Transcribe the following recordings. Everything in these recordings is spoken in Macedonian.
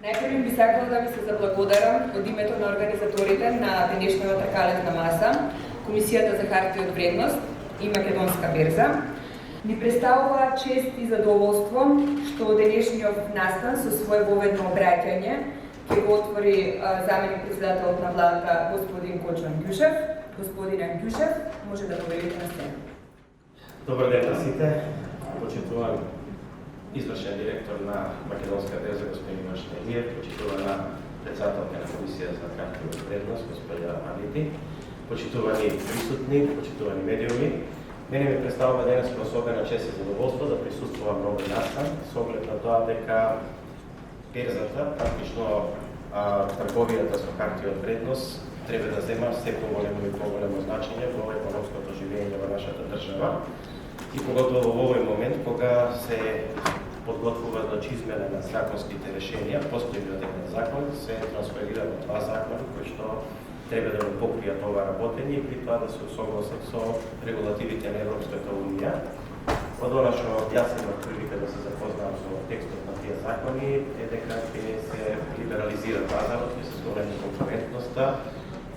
Најпрви би сакала да ви се заблагодарам од името на организаторите на денешната калетна маса, Комисијата за хартија од вредност и Македонска берза. Ми представува чест и задоволство што денешниот настан со своевоведно обраќање ќе го отвори заменик председателот на владата господин Кочо Ангјушев. Господин Ангјушев, може да доверите на сцена. Добар ден на сите. Почитуван извршен директор на Македонска берза господин Иван Штајниев, почитувана председателка на Комисија за хартија од вредност господја Анити, почитувани присутни, почитувани медиуми. Мене ми представува денес особена чест и задоволство да присуствувам на овој настан со оглед на тоа дека берзата, практично трговијата со хартија од вредност треба да зема се поголемо и поголемо значење во економското живење во нашата држава. И поготово во овој момент кога се подготвува измена на законските решенија, постојниот еден закон се трансферира во два закона кои што треба да го покријат ова работење и при тоа да се усогласат со регулативите на Европската унија. Од она што јас имав прилика да се запознам со текстот на тие закони е дека ќе се либерализира пазарот, ќе се зголеми конкурентноста,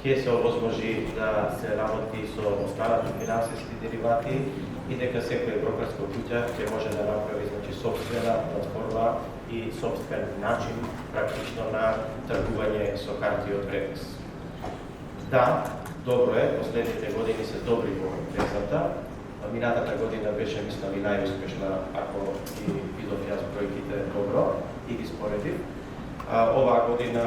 ќе се овозможи да се работи со останати финансиски деривати и дека секоја брокерска куќа ќе може да направи сопствена платформа и сопствен начин практично на тргување со хартија од вредност. Да, добро е, последните години се добри во берзата. Минатата година беше, мислам, и најуспешна, ако ги видов јас бројките добро и ги споредив. Оваа година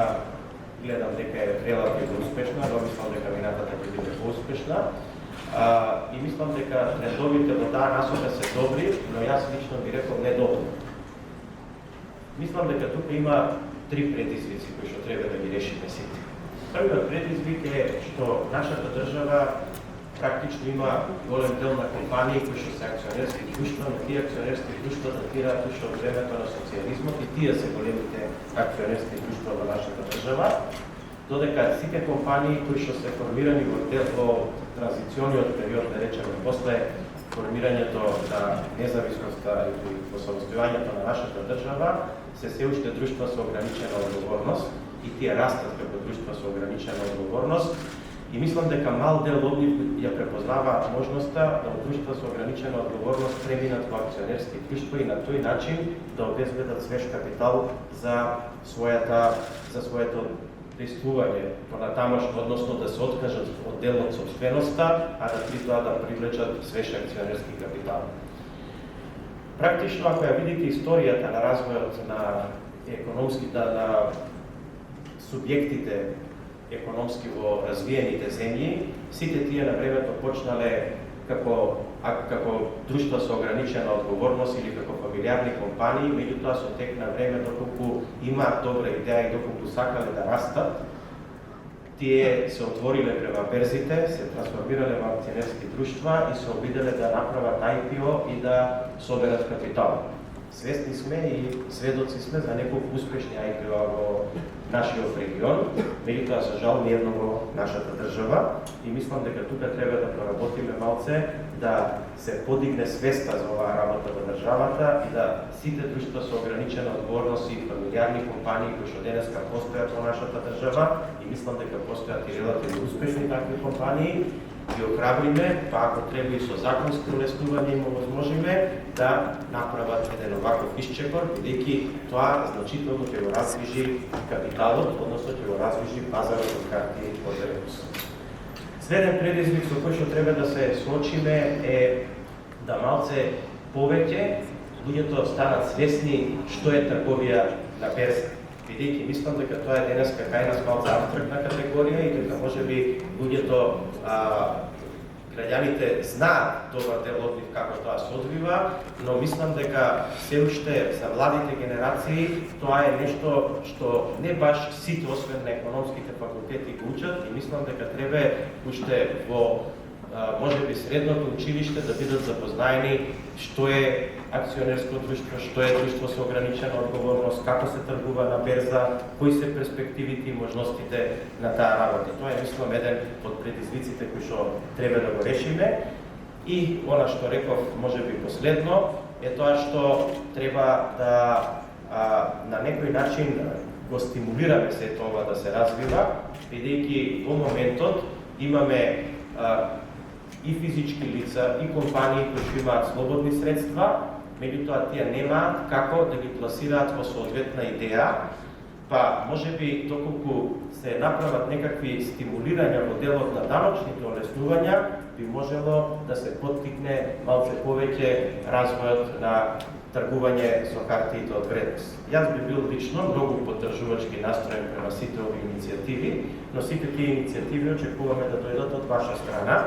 гледам дека е релативно успешна, но мислам дека минатата ќе биде поуспешна. И мислам дека трендовите во таа насока се добри, но јас лично би рекол недоволно. Мислам дека тука има три предизвици кои што треба да ги решиме сите. Првиот предизвик е што нашата држава практично има голем дел на компании кои што се акционерски друштва, но тие акционерски друштва датираат уште од времето на социјализмот и тие се големите акционерски друштва во нашата држава, додека сите компании кои што се формирани во транзициониот период, да речеме, после формирањето на независноста и во самостојувањето на нашата држава, се уште друштва со ограничена одговорност и тие растат како друштва со ограничена одговорност. И мислам дека мал дел од нив ја препознаваат можноста да од друштва со ограничена одговорност преминат во акционерски друштва и на тој начин да обезбедат свеж капитал за своето действување понатамошно, односно да се откажат од дел од сопственоста, а да при тоа да привлечат свеж акционерски капитал. Практично, ако ја видите историјата на развојот на субјектите економски во развиените земји, сите тие на времето почнале како друштва со ограничена одговорност или како фамилиарни компании, меѓутоа со тек на време, доколку имаат добра идеја и доколку сакале да растат, тие се отвориле према берзите, се трансформирале во акционерски друштва и се обиделе да направат IPO и да соберат капитал. Свесни сме и сведоци сме за неколку успешни IPO во нашиот регион, меѓутоа за жал не едно во нашата држава и мислам дека тука треба да поработиме малце да се подигне свеста за оваа работа во државата и да сите друштва со ограничена одговорност и фамилиарни компании кои што денеска постојат во нашата држава и мислам дека постојат и релативно успешни такви компании, ги охрабриме, па ако треба и со законски улеснување им овозможиме да направат еден оваков исчекор, бидејќи тоа значително ќе го раздвижи капиталот, односно ќе го раздвижи пазарот од хартии од вредност. Следен предизвик со кој што треба да се соочиме е да малце повеќе луѓето станат свесни што е трговија на берза. Бидејќи мислам дека тоа е денеска кај нас малку абстрактна категорија и дека можеби луѓето, граѓаните знаат добар дел од нив како тоа се одвива, но мислам дека се уште за младите генерации тоа е нешто што не баш сите освен на економските факултети го учат и мислам дека треба уште во можеби средното училиште да бидат запознаени што е акционерско друштво, што е друштво со ограничена одговорност, како се тргува на берза, кои се перспективите и можностите на таа работа. Тоа е, мислам, еден од предизвиците кои што треба да го решиме. И она што реков, можеби последно, е тоа што треба да на некој начин го стимулираме се тоа да се развива, бидејќи во моментот имаме и физички лица, и компании кои имаат слободни средства, меѓутоа тие немаат како да ги пласираат во соодветна идеја, па можеби доколку се направат некакви стимулирања во делот на даночните олеснувања, би можело да се поттикне малце повеќе развојот на тргување со хартиите од вредност. Јас би бил лично многу поддржувачки настроен према сите овие иницијативи, но сите тие иницијативи очекуваме да дојдат од ваша страна,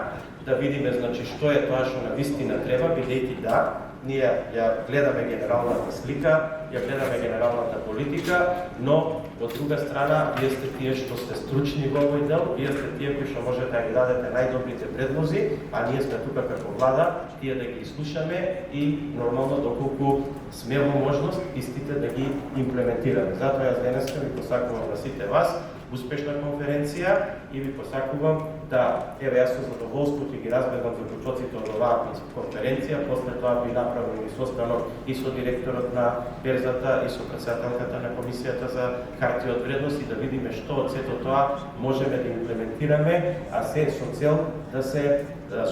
да видиме значи што е тоа што навистина треба, бидејќи да, ние ја гледаме генералната слика, ја гледаме генералната политика, но од друга страна, вие сте тие што сте стручни во овој дел, вие сте тие кои што можете да ги дадете најдобрите предлози, а ние сме тука како влада, тие да ги изслушаме и нормално доколку сме во можност истите да ги имплементираме. Затоа јас денеска ви посакувам на сите вас успешна конференција и ви посакувам да, еве јас со задоволство ќе ги разберам заклучоците од оваа конференција, после тоа би направил и состанок и со директорот на берзата и со претседателката на комисијата за харти од вредност и да видиме што од сето тоа можеме да имплементираме, а се со цел да се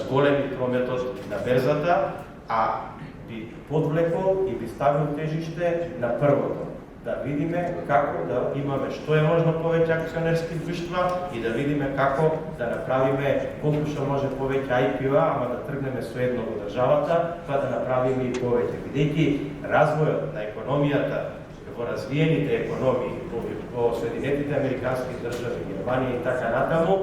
зголеми прометот на берзата, а би подвлекол и би ставил тежиште на првото. Да видиме како да имаме што е можно повеќе акционерски друштва и да видиме како да направиме колку што може повеќе IPO-а, ама да тргнеме соедно во државата, па да направиме и повеќе. Бидејќи развојот на економијата во развиените економии, во Соединетите Американски држави, Германија и така натаму,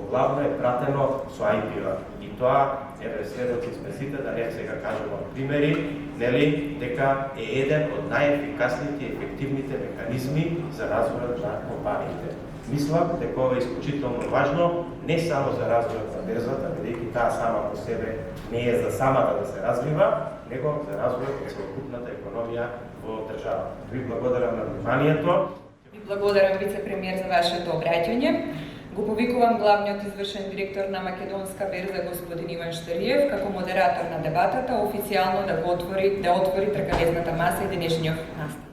главно е пратено со IPO-а. И тоа, еве сведоци сме сите, да не сега кажемо примери, нели, дека е еден од најефикасните и ефективните механизми за развојот на компаниите. Мислам дека ова е исклучително важно, не само за развојот на берзата, бидејќи таа сама по себе не е за самата да се развива, него за развојот на целокупната економија во државата. Ви благодарам на вниманието. Ви благодарам, вице-премиер, за вашето обраќање. Го повикувам главниот извршен директор на Македонска берза, господин Иван Штариев, како модератор на дебатата, официјално да отвори тркалезната маса и денешниот настан.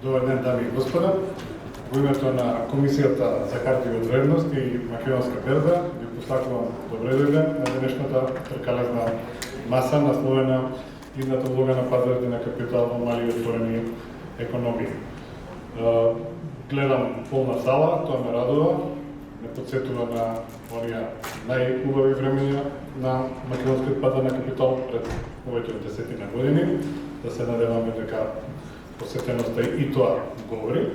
Добар ден, дами и господа. Во името на Комисијата за харти од вредност и Македонска берза ви посакувам добре дојде на денешната тркалезна маса насловена идната улога на пазарите на капитал во мали и отворени економии. Гледам полна сала, тоа ме радува. Ме подсетува на оние најубави времења на македонскиот пазар на капитал пред повеќе од 10 години. Да се надеваме дека посетеноста и тоа говори.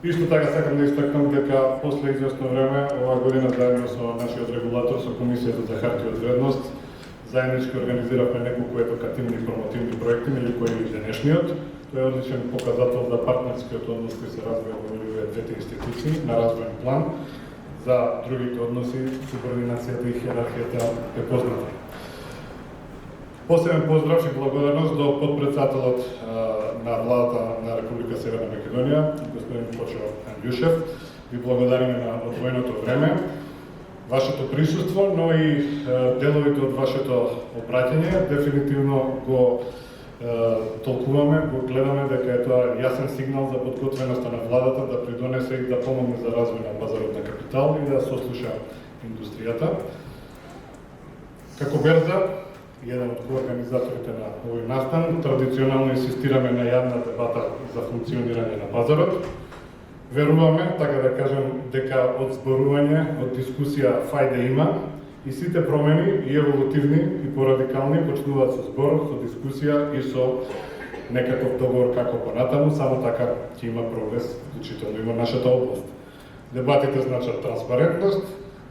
Исто така сакам да истакнам дека после известно време оваа година заедно со нашиот регулатор, со Комисијата за харти од вредност, заеднички организиравме неколку едукативни промотивни проекти, меѓу кои и денешниот. Тоа е одличен показател за партнерскиот однос кој се развива во двете институции на развоен план. За другите односи, субординацијата и хиерархијата е позната. Посебен поздрав и благодарност до подпредседателот на владата на Република Северна Македонија, господин Почо Андјушев. Ви благодариме на одвоеното време, вашето присуство, но и деловите од вашето обраќање. Дефинитивно го толкуваме, го гледаме дека е тоа јасен сигнал за подготвеноста на владата да придонесе и да помогне за развој на пазарот на капитал и да сослуша индустријата. Како берза, еден од коорганизаторите на овој настан, традиционално инсистираме на јавна дебата за функционирање на пазарот. Веруваме, така да кажем, дека од зборување, од дискусија фајда има и сите промени, и еволутивни, и порадикални, почнуваат со збор, со дискусија и со некаков договор како понатаму, само така ќе има прогрес, вклучително и во нашата област. Дебатите значат транспарентност,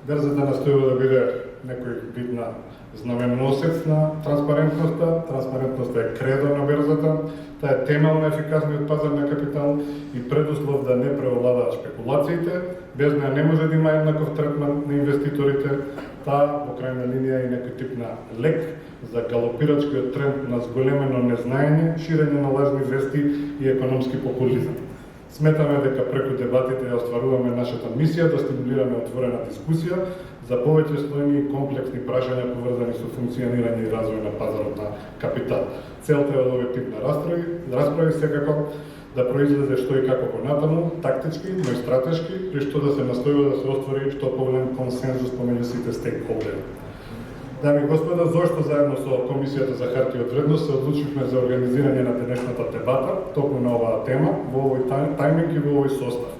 берзата настојува да биде некој вид на знаменосец на транспарентноста. Транспарентноста е кредо на берзата, таа е темел на ефикасниот пазар на капитал и предуслов да не превладаат шпекулациите, без неа не може да има еднаков третман на инвеститорите, таа во крајна линија е некој тип на лек за галопирачкиот тренд на зголемено незнаење, ширење на лажни вести и економски популизам. Сметаме дека преку дебатите ја остваруваме нашата мисија да стимулираме отворена дискусија за повеќе слојни и комплексни прашања поврзани со функционирање и развој на пазарот на капитал. Целта е од овој тип на расправи секако да произлезе што и како понатаму, тактички, но и стратешки, при што да се настојува да се оствари што поголем консензус помеѓу сите стейкхолдери. Дами и господа, зошто заедно со Комисијата за хартија од вредност се одлучивме за организирање на денешната дебата токму на оваа тема во овој тајминг и во овој состав.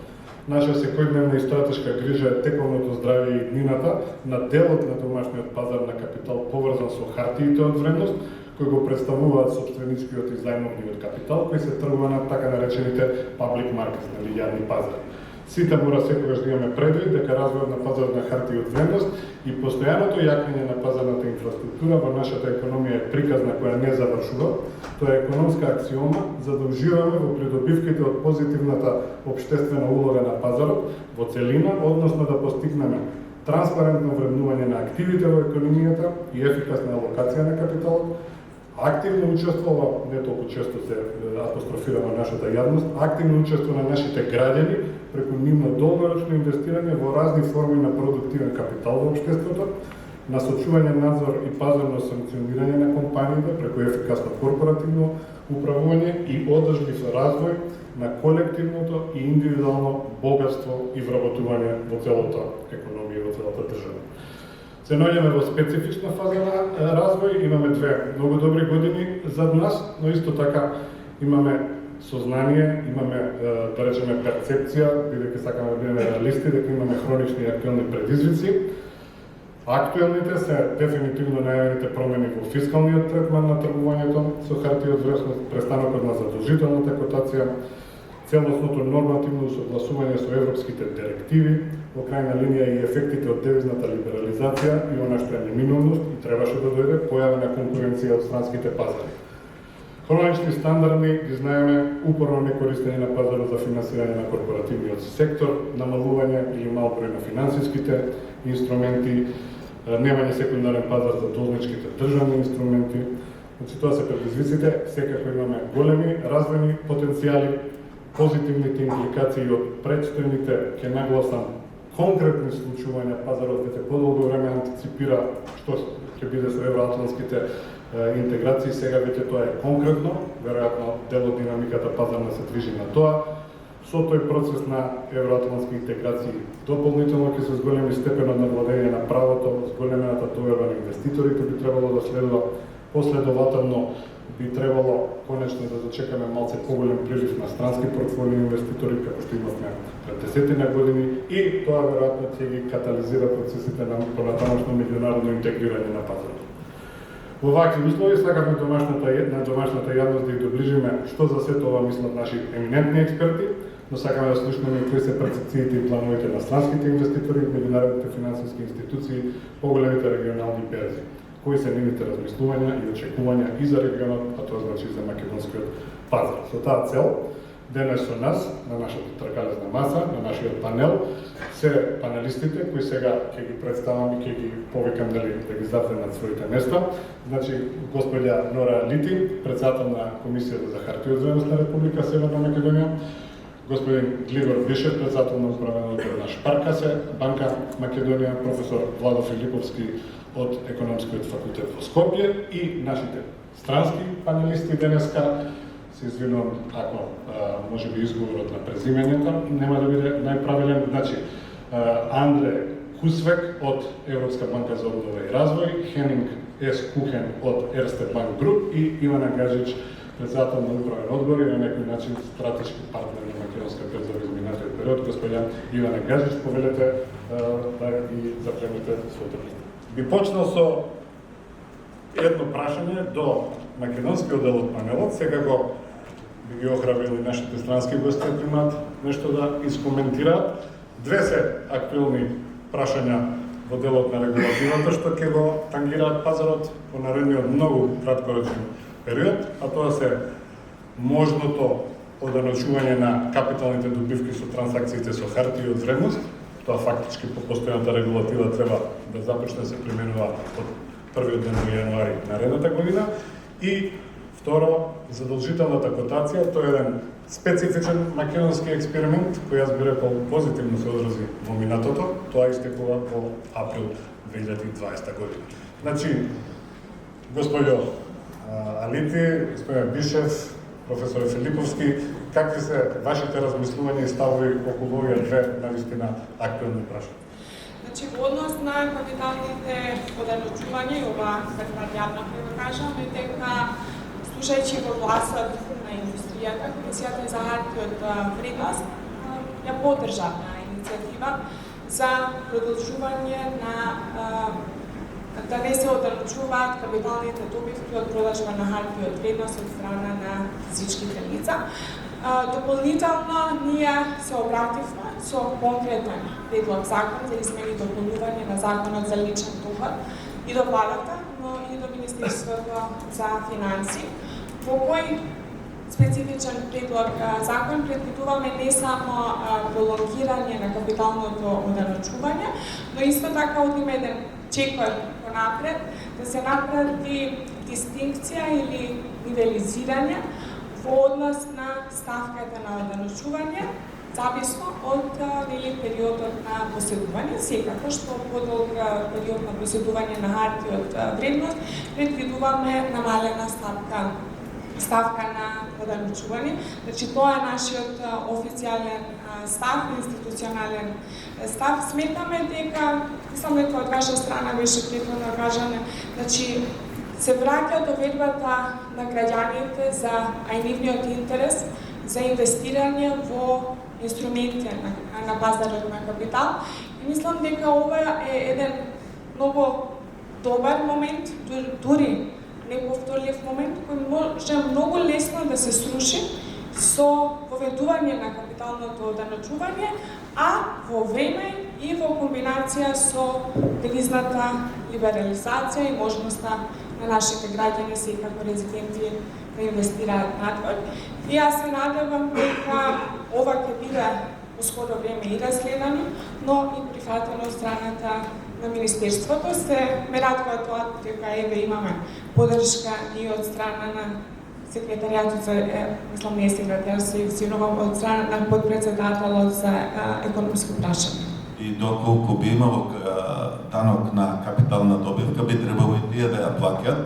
Наша секојдневна и стратешка грижа е тековното здравје и иднината на делот на домашниот пазар на капитал поврзан со хартиите од вредност, кои го представуваат собственичкиот и зајмовниот капитал, кои се тргува на така наречените public markets, или јавни пазари. Сите мора секогаш да имаме предвид дека развојот на пазарот на хартија од вредност и постојаното јакнење на пазарната инфраструктура во нашата економија е приказна која не завршува. Тоа е економска аксиома за да уживаме во придобивките од позитивната општествена улога на пазарот во целина, односно да постигнеме транспарентно вреднување на активите во економијата и ефикасна алокација на капиталот, активно учество, не толку често се апострофира во нашата јавност, активно учество на нашите граѓани преку нивно долгорочно инвестирање во разни форми на продуктивен капитал во општеството, насочување надзор и пазарно санкционирање на компаниите преку ефикасно корпоративно управување и одржлив развој на колективното и индивидуално богатство и вработување во целата економија, во целата држава. Се наоѓаме во специфична фаза на развој, имаме две многу добри години зад нас, но исто така имаме сознание, имаме, да речеме, перцепција, бидејќи сакаме да бидеме реалисти, дека имаме хронични и актуелни предизвици. Актуелните се дефинитивно најавените промени во фискалниот третман на тргувањето со хартија од вредност, престанокот на задолжителната котација, целосното нормативно усогласување со европските директиви, во крајна линија и ефектите од девизната либерализација и она што е неминовност и требаше да дојде појава на конкуренција од странските пазари. Хронични стандарди ги знаеме, упорно некористење на пазарот за финансирање на корпоративниот сектор, намалување или мал број на финансиските инструменти, немање секундарен пазар за должничките државни инструменти. Значи, тоа се предизвиците, секако имаме големи развојни потенцијали, позитивните импликации од предстојните ќе нагласам конкретни случувања, пазарот веќе подолго време антиципира што ќе биде со евроатлантските интеграции, сега веќе тоа е конкретно, веројатно дел од динамиката пазарна се движи на тоа. Со тој процес на евроатлантски интеграции дополнително ќе се зголеми степенот на владење на правото, зголемената доверба на инвеститорите би требало да следува, последователно би требало конечно да дочекаме малце поголем прилив на странски портфолио инвеститори, како што имавме пред десетина години, и тоа веројатно ќе ги катализира процесите на понатамошно меѓународно интегрирање на пазарот. Во вакви услови сакаме домашната јавност да ја доближиме што за сето ова мислат наши еминентни експерти, но сакаме да слушнеме кои се перцепциите и плановите на странските инвеститори, меѓународните финансиски институции, поголемите регионални берзи. Кои се нивните размислувања и очекувања и за регионот, а тоа значи и за македонскиот пазар. Со таа цел, денес со нас, на нашата тркалезна маса, на нашиот панел, се панелистите кои сега ќе ги представам и ќе ги повикам да ги зафренат своите места. Значи, господја Нора Лити, председател на Комисијата за хартија од вредност на Република Северна Македонија, господин Глигор Бишев, председател на управен одбор на Шпаркасе, Банка Македонија, професор Владо Филиповски од Економскиот факултет во Скопје и нашите странски панелисти денеска. Се извинувам ако може би изговорот на презимењето нема да биде најправилен. Значи, Андре Хусвек од Европска банка за обнова и развој, Хенинг С. Кухен од Ерсте Банк Груп и Ивана Гаджич, председател на управен одбор и на некој начин стратешки партнер на македонска пред за изминатиот период. Господја Ивана Гаджич, повелете да ги запремете своите места. Би почнал со едно прашање до македонскиот дел од панелот, секако би ги охрабрил и нашите странски гости ако имаат нешто да искоментираат. Две се актуелни прашања во делот на регулативата што ќе го тангираат пазарот по наредниот многу краткорочен период, а тоа се можното оданочување на капиталните добивки со трансакциите со хартија од вредност. Тоа фактички по постојаната регулатива треба да започне да се применува од првиот ден во јануари наредната година. И Второ, задолжителната котација, тоа е еден специфичен македонски експеримент, кој јас би рекол позитивно се одрази во минатото, тоа истекува во април 2020 година. Значи, господјо Алити, господјо Бишев, професор Филиповски, какви се вашите размислувања и ставови околу овие две навистина актуелни прашања? Значи, во однос на капиталните оданочувања и ова предварјавно ќе го кажам е дека слушајќи го гласот на индустријата, Комисијата за хартија од вредност ја поддржа на иницијатива за продолжување на да не се оданочуваат капиталните добивки од продажба на хартија од вредност од страна на физичките лица. Дополнително ние се обративме со конкретен предлог закон за измени и дополнување на законот за личен доход и до владата, но и до Министерството за финанси, во кој специфичен предлог закон предвидуваме не само пролонгирање на капиталното оданочување, но исто така одиме еден чекор понапред да се направи дистинкција или нивелизирање во однос на ставката на оданочување, зависно од периодот на поседување, секако што подолг период на поседување на хартија од вредност предвидуваме намалена ставка на оданочување. Значи, тоа е нашиот официјален став, институционален став. Сметаме дека, мислам дека од ваша страна беше претходно кажано, значи, се враќа довербата на граѓаните за нивниот интерес за инвестирање во инструменти на пазарот на капитал. И мислам дека ова е еден многу добар момент, дури неповторлив момент, кој може многу лесно да се сруши со воведување на капиталното оданочување, а во време и во комбинација со девизната либерализација и можноста на нашите граѓани, секако резиденти, да инвестираат надвор. И јас се надевам дека ова ќе биде во скоро време и разгледано, но и прифатено од страната на Министерството. Ме радува тоа дека имаме поддршка и од страна на секретаријатот за, мислам не секретар, се синовам од страна на подпредседателот за економско прашање. И доколку би имало данок на капитална добивка, би требало и тие да ја плаќат.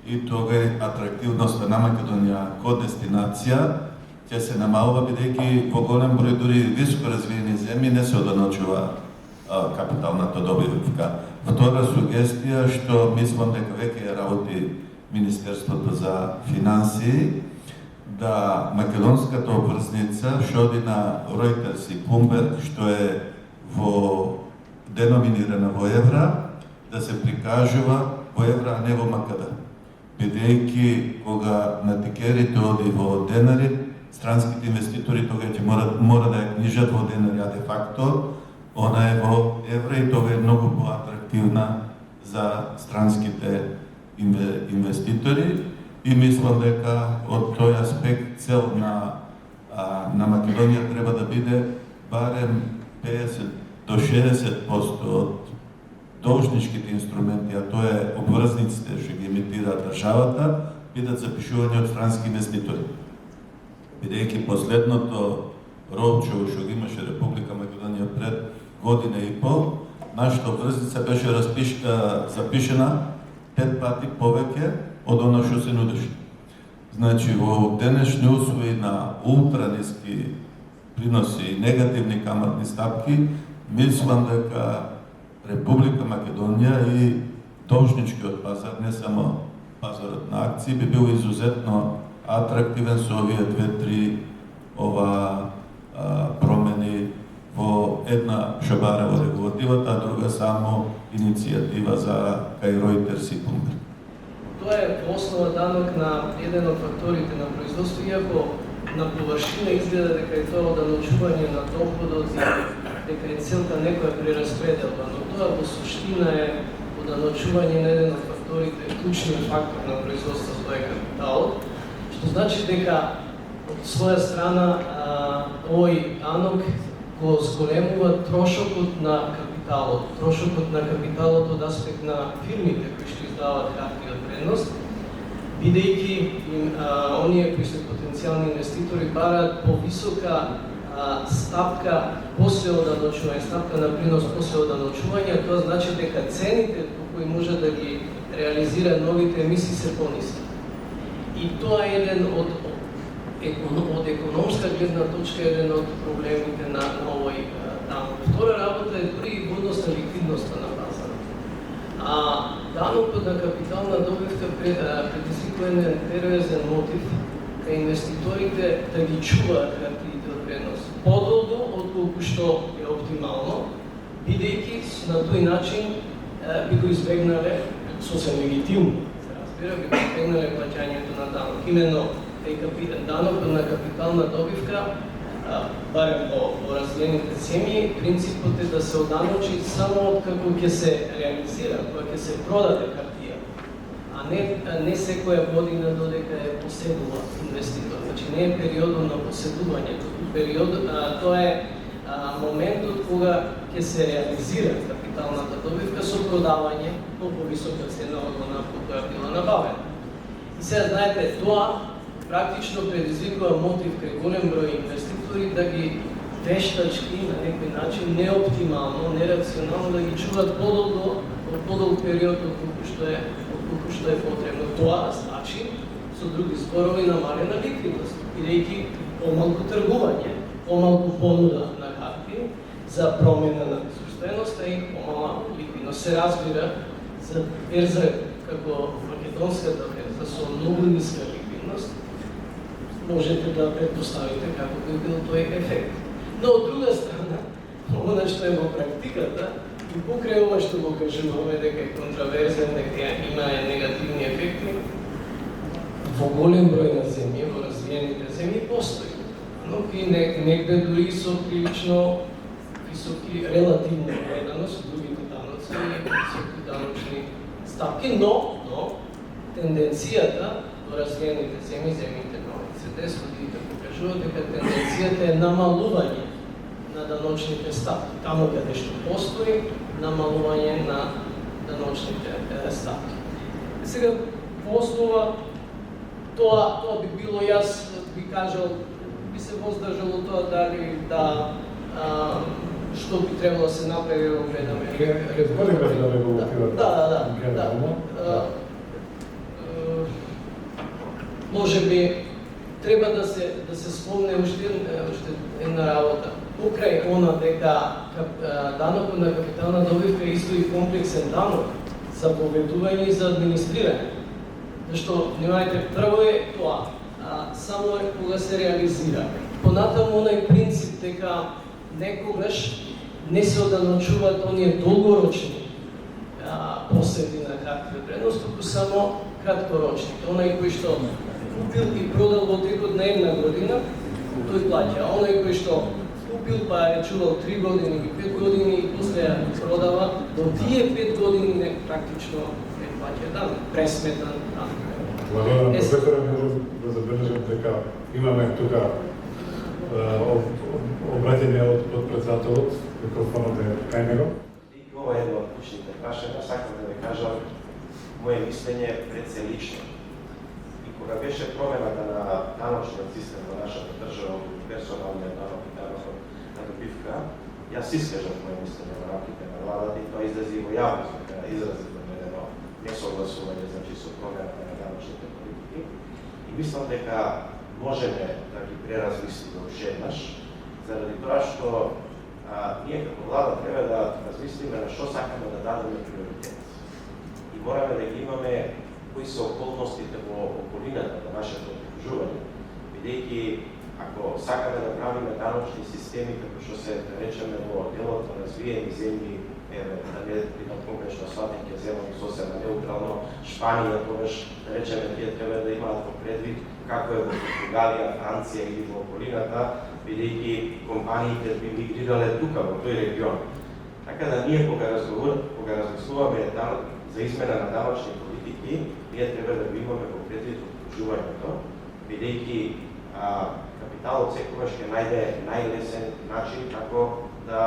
И тога атрактивноста на Македонија ко дестинација ќе се намалува, бидејќи во голем број дури високо развиени земји не се оданочува капиталната добивка. Втора сугестија, што мислам дека веќе ја работи Министерството за финансии, да македонската обврзница што оди на Reuters и Bloomberg, што е деноминирана во евра, да се прикажува во евра, а не во МКД. Бидејќи кога на тикерите оди во денари, странските инвеститори тога ќе мора да ја книжат во денари, а де факто она е во евра и тога е многу поатрактивна за странските инвеститори. И мислам дека од тој аспект цел на Македонија треба да биде барем 50 до 60% од должничките инструменти, а тоа е обврзниците што ги емитира државата, бидат запишувани од странски инвеститори. Бидејќи последното роучоу што ги имаше Република Македонија пред година и пол, нашата обврзница беше запишена 5 пати повеќе од она што се нудеше. Значи, во денешни услови на ултраниски приноси и негативни каматни стапки, мислам дека Република Македонија и должничкиот пазар, не само пазарот на акции, би бил изузетно атрактивен со овие 2-3 промени во една шабара во регулативата, а друга само иницијатива за кај Reuters и Bloomberg. Тоа е по основа данок на еден од факторите на производство, иако на површина изгледа дека е тоа оданочување на доходот и дека е целта некоја прераспределба, но тоа во суштина е оданочување на еден од факторите, клучниот фактор на производство, тоа е капиталот, што значи дека од своја страна овој данок го зголемува трошокот на капиталот од аспект на фирмите кои што издаваат хартија од вредност, бидејќи оние кои се потенцијални инвеститори бараат повисока стапка после оданочување, стапка на принос после оданочување, тоа значи дека цените по кои може да ги реализира новите емисии се пониски. И тоа е еден од економска гледна точка еден од проблемите на овој данок. Втора работа е дури и годност на ликвидноста на пазарот. Данокот на капитална добивка предизвикува еден перверзен мотив кај инвеститорите да ги чуваат хартиите од вредност подолго отколку што е оптимално, бидејќи на тој начин би го избегнале сосем легитимно, се разбира, би го избегнале плаќањето на данок. Именно данокот на капитална добивка, барем во развиените земји, принципот е да се оданочи само откако ќе се реализира, кога ќе се продаде хартија, а не секоја година додека е поседува инвеститор. Значи не е периодот на поседување, тоа е моментот кога ќе се реализира капиталната добивка со продавање по повисока цена од она по која била набавена. И сега знаете, тоа практично предизвикува мотив кај голем број инвеститори да ги вештачки на некој начин неоптимално, нерационално да ги чуваат подолг период отколку што е потребно. Тоа значи со други зборови намалена ликвидност, бидејќи помалку тргување, помалку понуда на хартии за промена на собственоста и помала ликвидност. Се разбира за берза како македонската берза со многу ниска ликвидност можете да предпоставите како би бил тој ефект. Но од друга страна, она што е во практиката и покрај ова што го кажуваме дека е контраверзен, дека има негативни ефекти, во голем број на земји, во развиените земји постои. Но и негде дури со прилично високи релативно гледано со другите даноци и високи даночни стапки, но тенденцијата во развиените земји, земјите на ОЕЦД, студиите покажуваат дека тенденцијата е намалување на даночните стапки. Таму каде што постои намалување на даночните стапки. Сега, во основа, тоа би било, јас би кажал, би се воздржал од тоа дали што би требало да се направи во гледаме. Збори без да регулативат. Да. Може би треба да се спомне уште една работа. Покрај она дека данокот на капитална добивка е исто и комплексен данок за поведување и за администрирање. Зашто, внимавајте, прво е тоа, само е кога се реализира. Понатаму онај принцип дека некогаш не се оданочуваат оние долгорочни поседи на хартија од вредност, туку само краткорочни. Онај кој што купил и продал во текот на една година, тој плаќа. Онај кој што купил па е чувал 3 години или 5 години и после ја продава, до тие 5 години не практично не плаќа данок, пресметан данок. Благодарам професора, може да забележам дека имаме тука обраќање од подпредседателот, микрофонот е кај него. И ова е едно од клучните прашања, сакам да ви кажам моје мислење пред се лично. И кога беше промената на даночниот систем во нашата држава, персоналниот данок и данокот на добивка, јас искажав моје мислење во рамките на владата и тоа излезе и во јавност, дека изразително едно несогласување, значи со промената на даночните политики. И мислам дека можеме да ги преразмислиме уште еднаш, заради тоа што ние како влада треба да размислиме на што сакаме да дадеме приоритет. И мораме да ги имаме кои се околностите во околината на нашето окружување, бидејќи ако сакаме да правиме даночни системи како што се речеме во делот на развиени земји, да не бидат погрешно сватени, ќе земаме сосема неутрално Шпанија, тогаш да речеме тие треба да имаат во предвид како е во Португалија, Франција или во околината, бидејќи компаниите би мигрирале тука во тој регион. Така да ние кога размислуваме за измена на даночни политики, ние треба да го имаме во предвид окружувањето, бидејќи капиталот секогаш ќе најде најлесен начин како да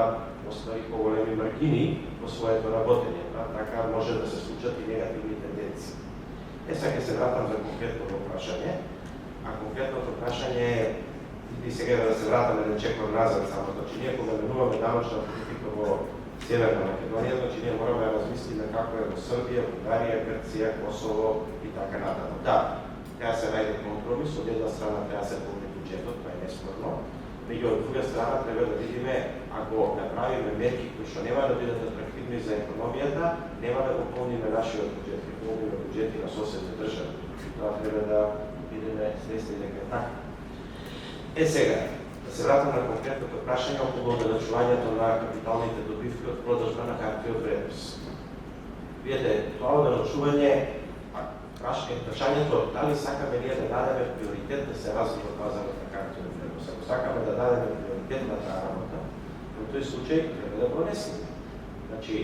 оствари поголеми маргини во своето работење. Така може да се случат и негативни тенденции. Сега ќе се вратам за конкретното прашање. А конкретното прашање е, и сега да се вратаме да чекам назад само, значи ние кога менуваме данъчна политика во Северна Македонија, значи ние мораме да размислиме како е во Србија, Бугарија, Грција, Косово и така натаму. Да, треба да се најде компромис, од една страна треба да се полни буџетот, тоа е неспорно. Меѓу од друга страна треба да видиме, ако направиме мерки кои што нема да бидат атрактивни за економијата, нема да го полниме нашиот буџет, ќе полниме буџети на соседни држави. Тоа треба да бидеме свесни дека е така. Сега, да се вратам на конкретното прашање околу оддалечувањето на капиталните добивки од продажба на харти од вредност. Видете, тоа оддалечување, прашањето дали сакаме ние да дадеме приоритет да се развива пазарот на харти од вредност. Ако сакаме да дадеме приоритет на таа работа, во тој случај треба да го внесеме. Значи,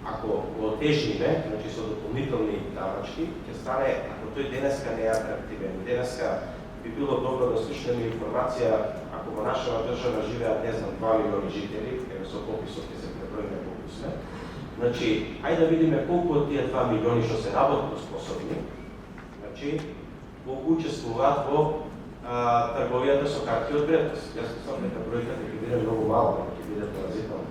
ако го отежниме, значи со дополнителни давачки, ќе стане, ако тој денеска не е атрактивен, денеска би било добро да слушнеме информација, ако во нашава држава живеат, не знам, 2 милиони жители, еве со пописот ќе се преброиме колку сме. Значи, ајде да видиме колку од тие 2 милиони што се работно способни, значи, колку учествуваат во трговијата со харти од вредност. Јас мислам дека бројката ќе биде многу малка, ќе биде поразителна.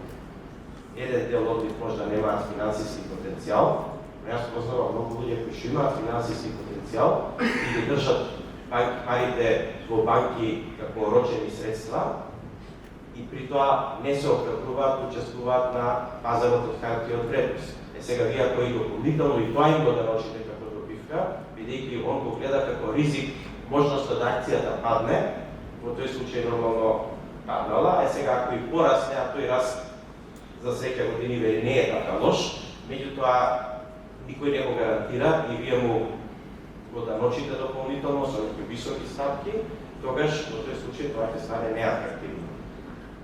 Еден дел од нив можда немаат финансиски потенцијал, но јас познавам многу луѓе кои што имаат финансиски потенцијал и ги држат парите во банки како орочени средства и при тоа не се определуваат, учествуваат на пазарот од харти од вредност. Сега вие ако и дополнително и тоа им го нарочите како добивка, бидејќи он го гледа како ризик можноста да акцијата падне, во тој случај нормално паднала, сега ако и порасне, а тој раст за среќа години не е така лош, меѓутоа никој не го гарантира и вие му го даночите дополнително со некои високи ставки, тогаш во тој случај тоа ќе стане неатрактивно.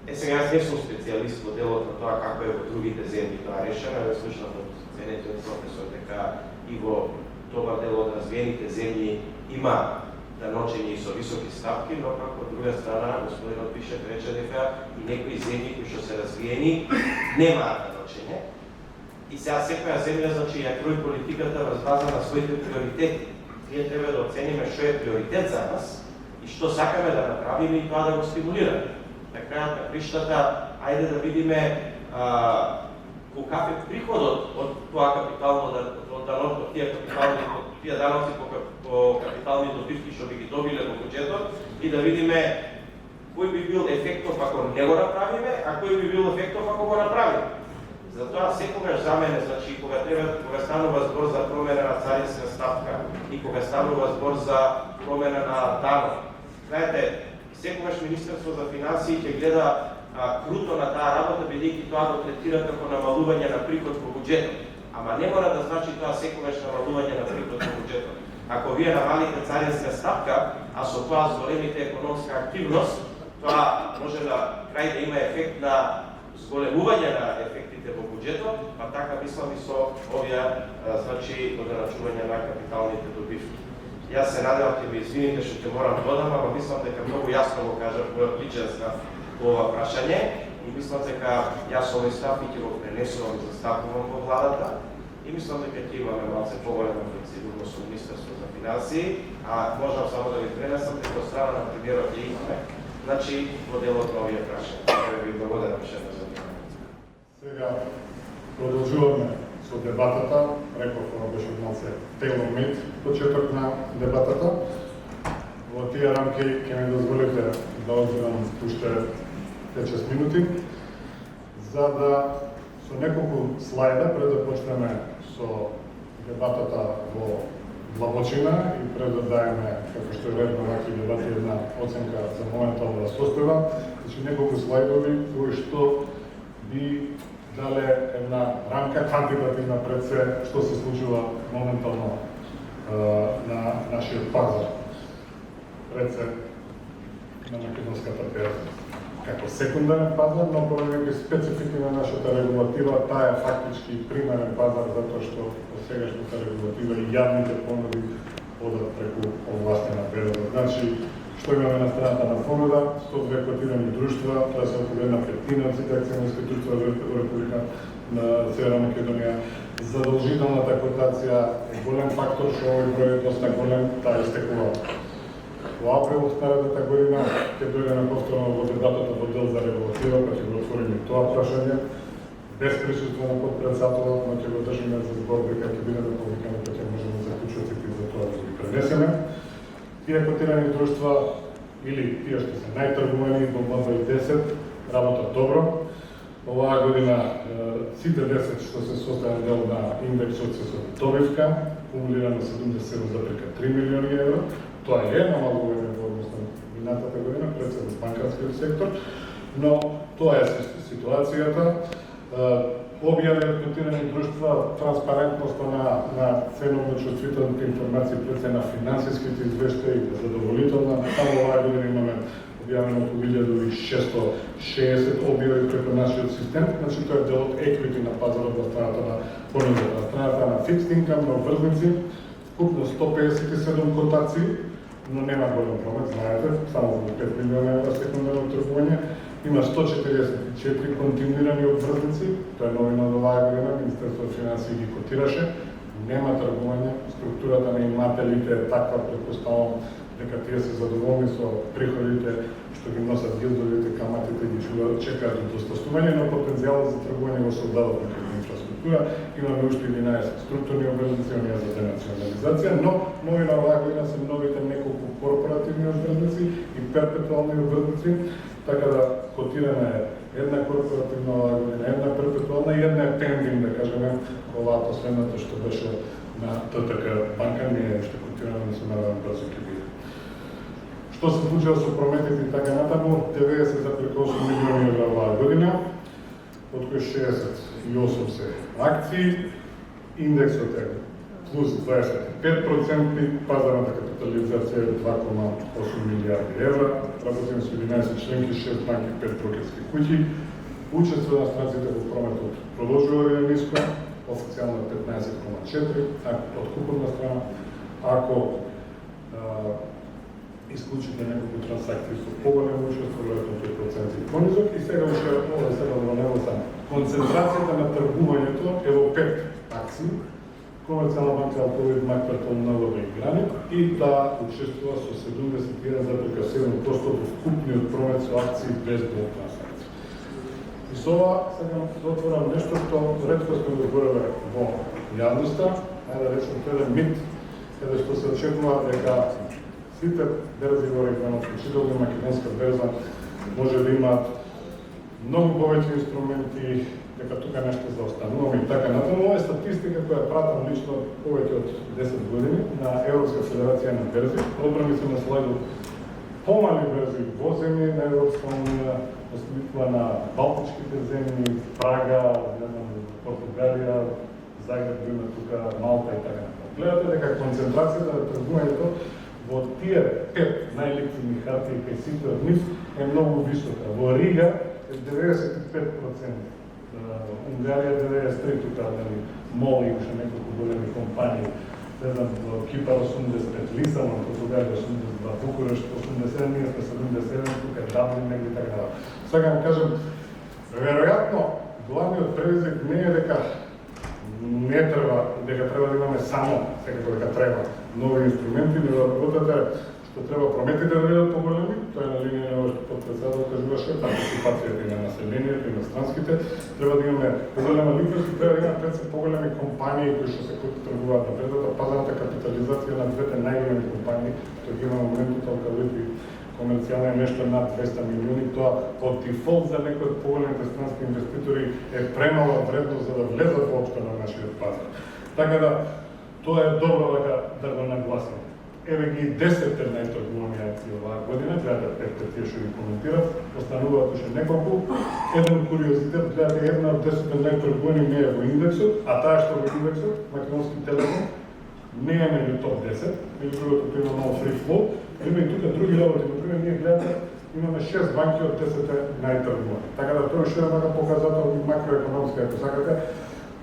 Сега јас не сум специјалист во делот на тоа како е во другите земји тоа решено, да слушнав од ценетиот професор дека и во добар дел од развиените земји има даночење и со високи ставки, но пак од друга страна господинот Пишев рече дека и некои земји кои што се развиени немаат даночење. И сега секоја земја значи ја крои политиката врз база на своите приоритети. Ние треба да оцениме што е приоритет за нас и што сакаме да направиме и тоа да го стимулираме. На крајот на криштата, ајде да видиме колкав е приходот од тоа капитално од тие даноци по капитални добивки што би ги добиле во буџетот и да видиме кој би бил ефектов ако не го направиме, а кој би бил ефектов ако го направиме. Затоа секогаш за мене, значи, кога станува збор за промена на царинска ставка и кога станува збор за промена на данок, знаете, секогаш Министерство за финансии ќе гледа круто на таа работа, бидејќи тоа го третира како намалување на приход во буџетот. Ама не мора да значи тоа секогаш намалување на приход во буџетот. Ако вие намалите царинска ставка, а со тоа зголемите економска активност, тоа може да крај да има ефект на зголемување на ефектите во буџетот, па така мислам и со овие значи оддалечување на капиталните добивки. Јас се надевам ќе ви извините што ќе морам додам, ама мислам дека многу јасно го кажав мојот личен став по ова прашање и мислам дека јас овој став ќе го пренесувам и застапувам во владата и мислам дека ќе имаме малце поголема флексибилност со Министерство за финансии, а можам само да ви пренесам дека од страна на премиерот ќе имаме значи во делот на овие прашања. Да ви благодарам уште еднаш за вниманието. Сега продолжуваме со дебатата, реков ова беше малце tailor-made почеток на дебатата. Во тие рамки ќе ми дозволите да одземам уште 5-6 минути, за да со неколку слајда пред да почнеме со дебатата во длабочина и пред да даеме, како што е редно вакви дебати, една оценка за моментална состојба, значи неколку слајдови кои што би дале една рамка квантитативна пред се што се случува моментално на нашиот пазар. Пред се на македонската пијаца како секундарен пазар, но по некои специфики на нашата регулатива, таа е фактички примерен пазар затоа што по сегашната регулатива и јавните понуди одат преку овластена периода. Значи, што имаме на страната на понуда, 102 котирани друштва, тоа се околу една петина од сите акционерски друштва во Република на Северна Македонија, Задолжителната котација е голем фактор, што овој број е доста голем, таа истекува. Во април старата година ќе дојдеме повторно во дебатата во дел за регулатива, па ќе го отвориме тоа прашање. Без присуство на подпредседателот, но ќе го држиме за збор дека ќе бидеме повикани, па ќе можеме заклучоците за тоа да ги пренесеме. Тие котирани друштва или тие што се најтргувани во МБ10 работат добро. Оваа година сите 10 што се составени дел на индексот се со добивка, кумулирано 77,3 милиони евро. Тоа е намалување во однос на минатата година, пред се во банкарскиот сектор, но тоа е ситуацијата. Објаве од котирани друштва, транспарентноста на ценовно чувствителните информации пред се на финансиските извештаи е задоволителна. Само оваа година имаме објавено околу 1660 објави преку нашиот систем, значи тоа е дел од еквити на пазарот во страната на понудата, на страната на фикс инкам, на обврзници, вкупно 157 котации, но нема голем промет, знаете, само во 5 милиона евра секундарно тргување. Има 144 континуирани обврзници, тоа е новина од оваа година, Министерството финансии ги котираше, нема тргување, структурата на имателите е таква, претпоставам дека тие се задоволни со приходите што ги носат гилдовите, каматите ги чекаат до достасување, но потенцијалот за тргување во создадот на инфраструктура. Имаме уште 11 структурни обврзници, оние за денационализација, но новина оваа година се новите неколку корпоративни обврзници и перпетуални обврзници, така да котирана е една корпоративна оваа година, една перпетуална и една е пендинг, да кажеме, оваа последната што беше на ТТК банка, не е уште котирана, не се надевам брзо ќе биде. Што се случува со прометите и така натаму, 90,8 милиони евра оваа година, од кои 68 се акции, индексот е плюс 25%, пазарната капитализација е 2,8 милиарди евра, работиме со 11 членки, 6 банки, 5 брокерски куќи, учество на странците во прометот продолжува да е ниско, официјално 15,4, од куповна страна, ако исклучите неколку транзакции со поголемо учество, веројатно тој процент е понизок и сега уште ова сега во него само. Концентрацијата на тргувањето е во 5 акции. Комерцијална банка Алковид Макпертол НЛБ и Гранит и таа учествува со 71,7% во вкупниот промет со акции без блок трансакции. И со ова сега да отворам нешто што ретко сме го збореле во јавноста, ајде да речем тоа е мит, каде што се очекува дека сите берзи во регионот, вклучително и македонска берза, може да имаат многу повеќе инструменти, дека тука нешто заостануваме и така натаму. Ова е статистика која пратам лично повеќе од 10 години на Европска федерација на берзи. Одбрани се наследуваат помали берзи во земји на Европска унија, Литва, на Балтичките земји, Прага, Португалија, Загреб, има тука Малта и така натаму. Гледате дека концентрацијата на тргувањето во тие 5 најликвидни хартии кај сите од нив е многу висока. Во Рига е 95%, Унгарија 93%, тука МОЛ и уште неколку големи компании, не знам, во Кипар 85%, Лисабон, Португалија 82%, Букурешт 87%, ние сме 77%, тука е Даблин негде и така натаму. Сега да кажем, веројатно главниот предизвик не е дека не треба, дека треба да имаме само, секако дека треба нови инструменти, но работата е што треба прометите да бидат поголеми, тоа е на линија на што подпредседател кажуваше, партиципацијата и на населението и на странските, треба да имаме поголема ликвидност и треба да имаме пред се поголеми компании кои што се тргуваат на предата, пазарната капитализација на двете најголеми компании, што ги има во моментот Алкалит и Комерцијална е нешто над 200 милиони, тоа од дефолт за некои од поголемите странски инвеститори е премала вредност за да влезат воопшто на нашиот пазар. Така да, тоа е добро да го нагласиме. Еве ги 10 најтргувани акции оваа година, гледате петте тие што ги коментират, остануваат уште неколку. Еден куриозитет, гледате една од 10 најтргувани не е во индексот, а таа што во индексот, Македонски Телеком, не е меѓу топ 10, меѓу другото тој има много free flow, има и тука други работи, например, ние гледате, имаме 6 банки од 10 најтргувани. Така да тоа уште е макар показател макроекономска, ако сакате,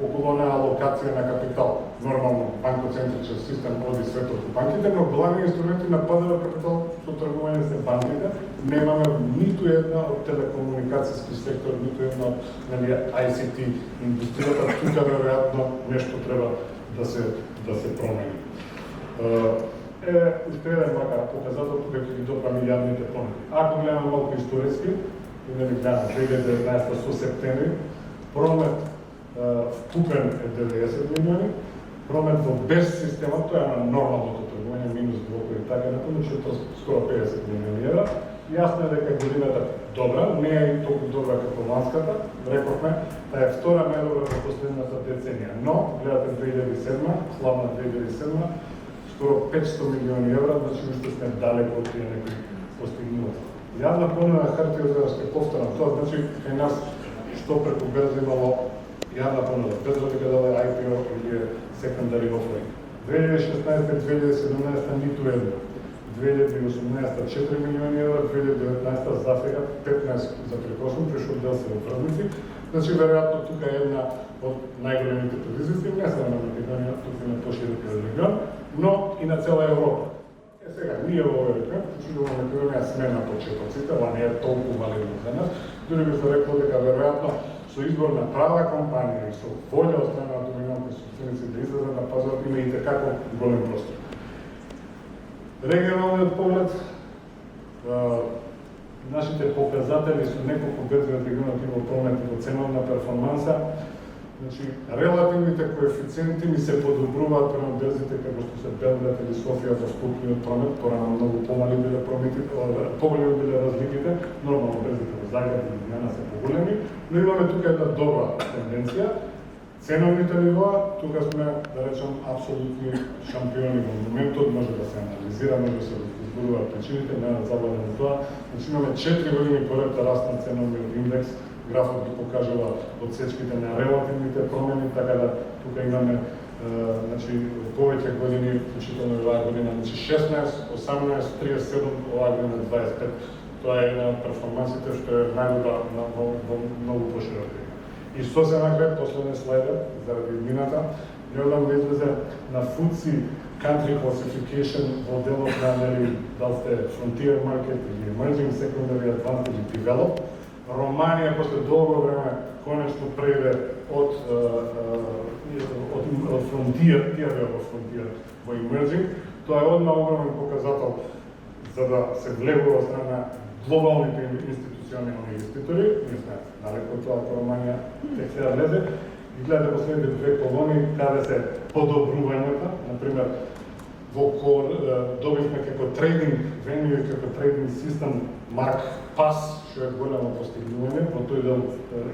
околу онаа алокација на капитал. Нормално банкоцентричен систем води светот во банките, но главни инструменти на пазарот капитал со тргување се банките. Немаме ниту една од телекомуникацијски сектор, ниту една од ICT индустријата. Тука веројатно нешто треба да се промени. Уште еден макар показател, тука ќе ги допрами јавните понуди. Ако гледаме малку историски, и не гледаме 2019 со септември, промет вкупен е 90 милиони, промет во без системот, тоа е на нормалното тргување, минус блокови и така натаму, че тоа скоро 50 милиони евра. Јасно е дека годината добра, не е и толку добра како ланската, рековме, таа е втора најдобра во последната деценија, но гледате 2007, славна 2007, скоро 500 милиони евра, значи уште сме далеко од тие некои постигнувања. Јавна понуда на хартија за да повторам, тоа значи кај нас што преку берза имало јавна понуда, без разлика дали IPO или secondary offering. 2016-2017 ниту едно. 2018 4 милиони евра, 2019 за сега 15 за прекосум, пришол дел се во празници. Значи, веројатно, тука е една од најголемите предизвици, не само на Македонија, тука на поширокиот регион, но и на цела Европа. Сега, ние во овој регион, почитуваме Македонија сме на почетоците, ова не е толку валидно за нас, дури би се рекло дека веројатно со избор на права компанија и со волја од страна на доминантни собственици да излезат на пазарот има и како голем простор. Регионалниот поглед, нашите показатели со неколку бедри од регионот и во промет и во ценовна перформанса, значи, релативните коефициенти ми се подобруваат према берзите како што се Белград или Софија во вкупниот промет, порано многу помали биле прометите, поголеми биле разликите, нормално берзите во Загреб и Ljubljana се поголеми, но имаме тука една добра тенденција. Ценовните нивоа, тука сме, да речем, апсолутни шампиони во моментот, може да се анализира, може да се изборуваат причините, нема да забаваме за тоа. Значи имаме 4 години поред раст на ценовниот индекс, графот ги покажува одсечките на релативните промени, така да тука имаме значи повеќе години, включително оваа година, значи 16, 18, 37, оваа година 25. Тоа е една од перформансите што е најдобра во многу поширок. И што се накрај, последен слайдер, заради мината, гледам да излезе на FTSE Country Classification во делот на дали сте Frontier Market или Emerging Secondary Advanced или Developed. Романија после долго време конечно прејде од Frontier, тие беа во Frontier, во Emerging. Тоа е одма огромен показател за да се влегува од страна глобалните институционални инвеститори. Ние сме далеко од тоа, ако Романија тек сега влезе. И гледате последните две колони, каде се подобрувањата. Например, добивме како трейдинг venue и како трейдинг систем Mark Pass, што е голямо постигнување, во тој дел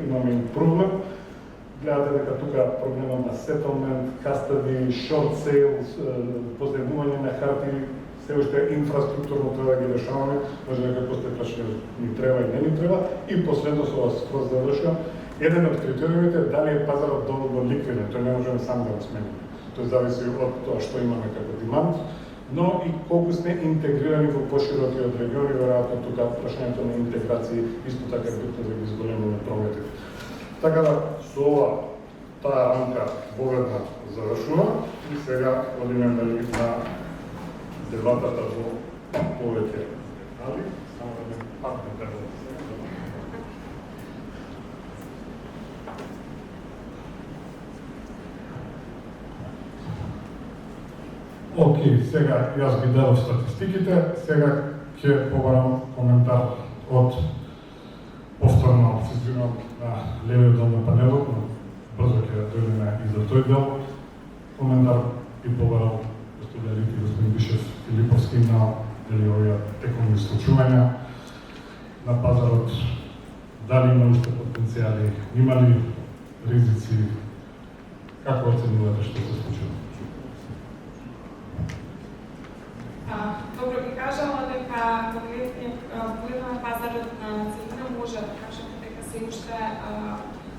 имаме improvement. Гледате дека тука проблемот на settlement, custody, short sales, постигнување на хартии, се уште инфраструктурно треба да ги решаваме, може дека постепено ни треба и не ни треба. И последно со вас скроз завршувам, еден од критериумите е дали е пазарот доволно ликвиден, тој не можеме сам да го смениме. Тој зависи од тоа што имаме како демант, но и колку сме интегрирани во поширокиот регион и веројатно тука прашањето на интеграција исто така е битно да ги зголемиме прометите. Така да со ова таа рамка воведна завршува и сега одиме на дебатата во повеќе. Али, само да не патне дебата. Океј, сега јас ги дадов статистиките, сега ќе побарам коментар од повторно се извинувам на левиот дел на панелот, но брзо ќе дојдеме и за тој дел. Коментар и побарам господинарите господин Бишев Филиповски на дали овие текомни случувања на пазарот, дали има уште потенцијали, има ли ризици, како оценувате што се случува? Добро би кажала дека погледнаме пазарот на целина може да кажеме дека се уште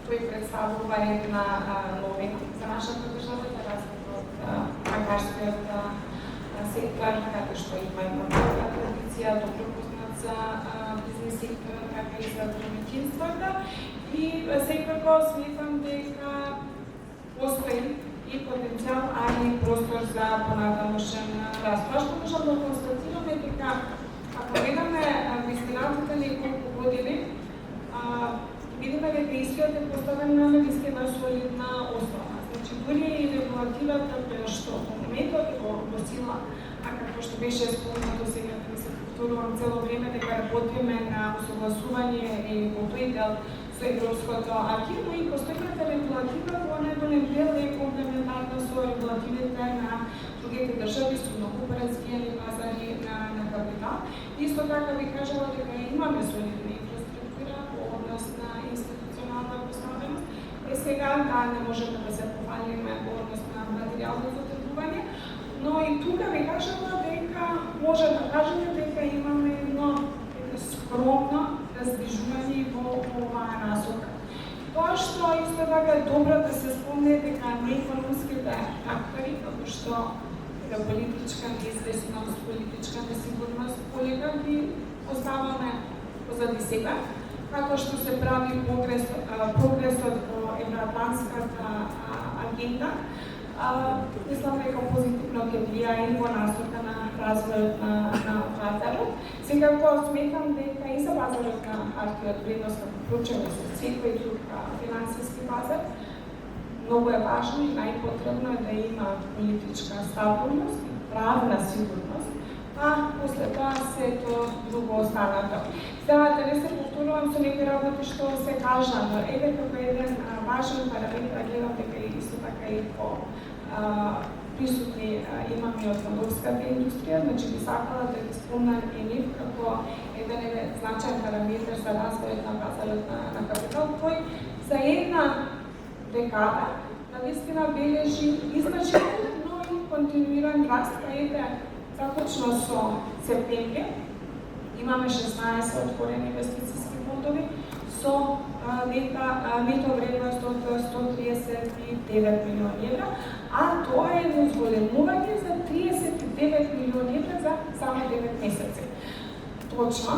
тој представува една новина за нашата држава, за разлика од банкарскиот сектор, каде што има добра традиција, добро познат за бизнес секторот, така и за домаќинствата. И секако сметам дека постои и потенцијал, а и простор за понатамошен раст. Тоа што можам да констатираме дека ако гледаме изминатите неколку години, видиме дека истиот е поставен на вистина солидна основа. Значи, дури и регулативата која што во моментот е во сила, а како што беше спомнато сега, да се повторувам цело време дека работиме на согласување и во тој дел со европското аки, но и постојната регулатива во најголем дел е комплементарна со регулативите на другите држави со многу поразвиени пазари на капитал. Исто така би кажала дека имаме солидна инфраструктура во однос на институционална поставеност. Сега не можеме да се похвалиме во однос на материјално затруднување, но и тука ви кажала дека може да кажеме дека имаме едно скромно раздвижување во оваа насока. Тоа што исто така е добро да се спомне дека неекономските фактори, како што политичка неизвестност, политичка несигурност, полека ги оставаме позади себе, како што се прави прогресот во евроатлантската агенда, мислам дека позитивно ќе влијае и во насока на развојот на пазарот. Секако сметам дека и за пазарот на харти од вредност, како вклучено со секој друг финансиски пазар, многу е важно и најпотребно е да има политичка стабилност и правна сигурност, а после тоа сето друго останато. Сега да не се повторувам со некои работи што се кажа, но еве како еден важен параметр, гледам дека исто така и по присутни имаме од фондовската индустрија, значи би сакала да ги спомнам и нив како еден значаен параметр за развојот на пазарот на капитал, кој за една декада навистина бележи изначален, но и континуиран раст, па започна со септември. Имаме 16 отворени инвестициски фондови со нето вредност од 139 милиони евра, а тоа е дозволенување за 39 милиони евра за само 9 месеци. Точно,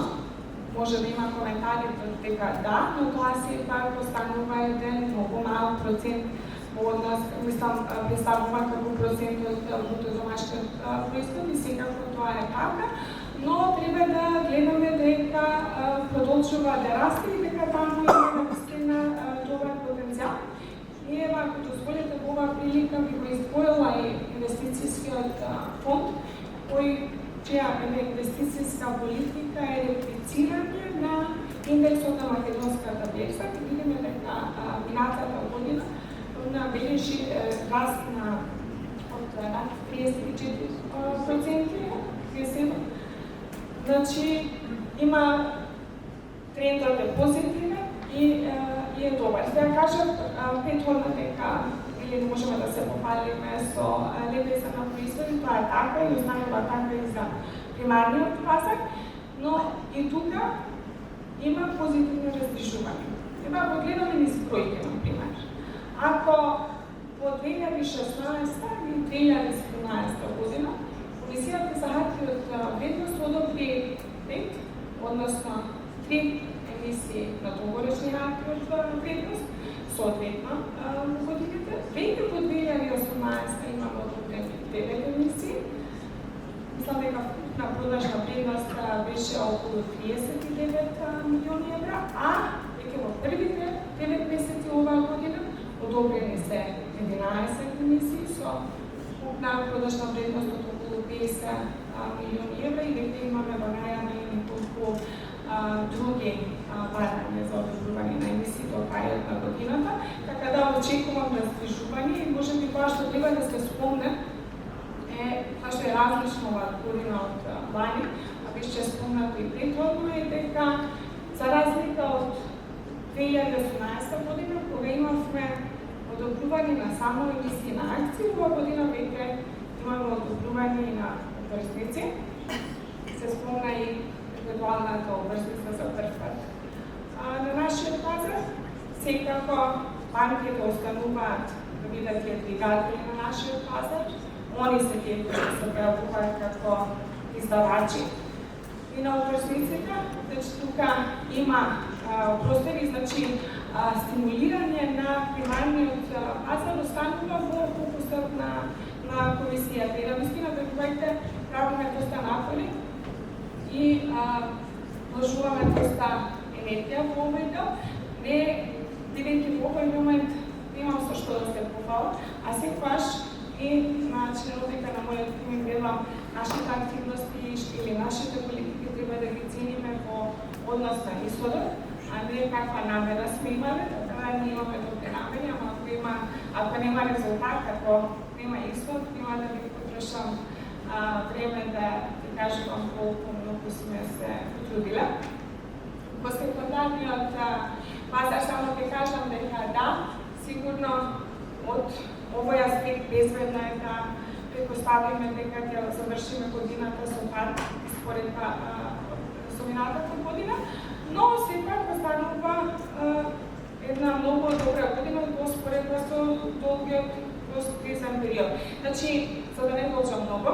може да има коментари дека да, но тоа сепак останува еден многу мал процент во однос, мислам, представува како процент од бруто домашниот производ и секако тоа е така, но треба да гледаме дека продолжува да расте и дека таму има навистина добар потенцијал. И ева, ако дозволите во оваа прилика, би го издвоила и инвестицијскиот фонд, чија инвестицијска политика е реплицирање на индексот на македонската берза. Видиме дека минатата година бележи раст од 34%, значи има трендот е позитивен и е добар. Да кажам претходно дека или можеме да се похвалиме со левица на производи, тоа е така и останува така и за примарниот пазар, но и тука има позитивно раздвижување. Ева го гледаме низ бројки, например. Ако во 2016 и 2017 година Комисијата за харти од вредност одобри 5, односно 3 емисии на долгорочни харти од вредност, соодветно годините. Веќе во 2018 имаме одобрени 9 емисии. Мислам дека на продажна вредност беше околу 39 милиони евра, а веќе во првите 9 месеци оваа година одобрени се 11 емисии со на продажна вредност од околу 50 милиони евра и веќе имаме во најавни неколку други барања за одобрување на емисии до крајот на годината, така да очекувам раздвижување и можеби тоа што треба да се спомне е тоа што е различно оваа година од лани, а беше спомнато и претходно е дека за разлика од 2018 година, кога имавме одобрување на само емисии на акции, оваа година веќе имаме одобрување и на обврзници. Се спомна и индивидуалната обврзница за прв пат на нашиот пазар. Секако банките остануваат да бидат двигатели на нашиот пазар. Они се тие кои се пројавуваат како издавачи и на окружниците, значи тука има простори, значи стимулирање на примариот пазар останува во фокусот на комисијата. И навистина проектите правиме доста напори и вложуваме доста енергија во овој дел, не бидејќи во овој момент имам со што да се похвалам, а секогаш и на членовите на мојот тим гледам нашите активности или нашите политики треба да ги цениме во однос на исходот, а не каква намера сме имале, така ние имаме добри намери, ама ако нема резултат, ако нема исход, нема да ви потрошам време да ви кажувам колку многу сме се потрудиле. Во секундарниот пазар само ќе кажам дека да, сигурно од овој аспект безбедно е да предпоставиме дека ќе завршиме годината со пат според со минатата година, но сепак останува една многу добра година во споредба со долгиот посткризен период. Значи, за да не должам многу,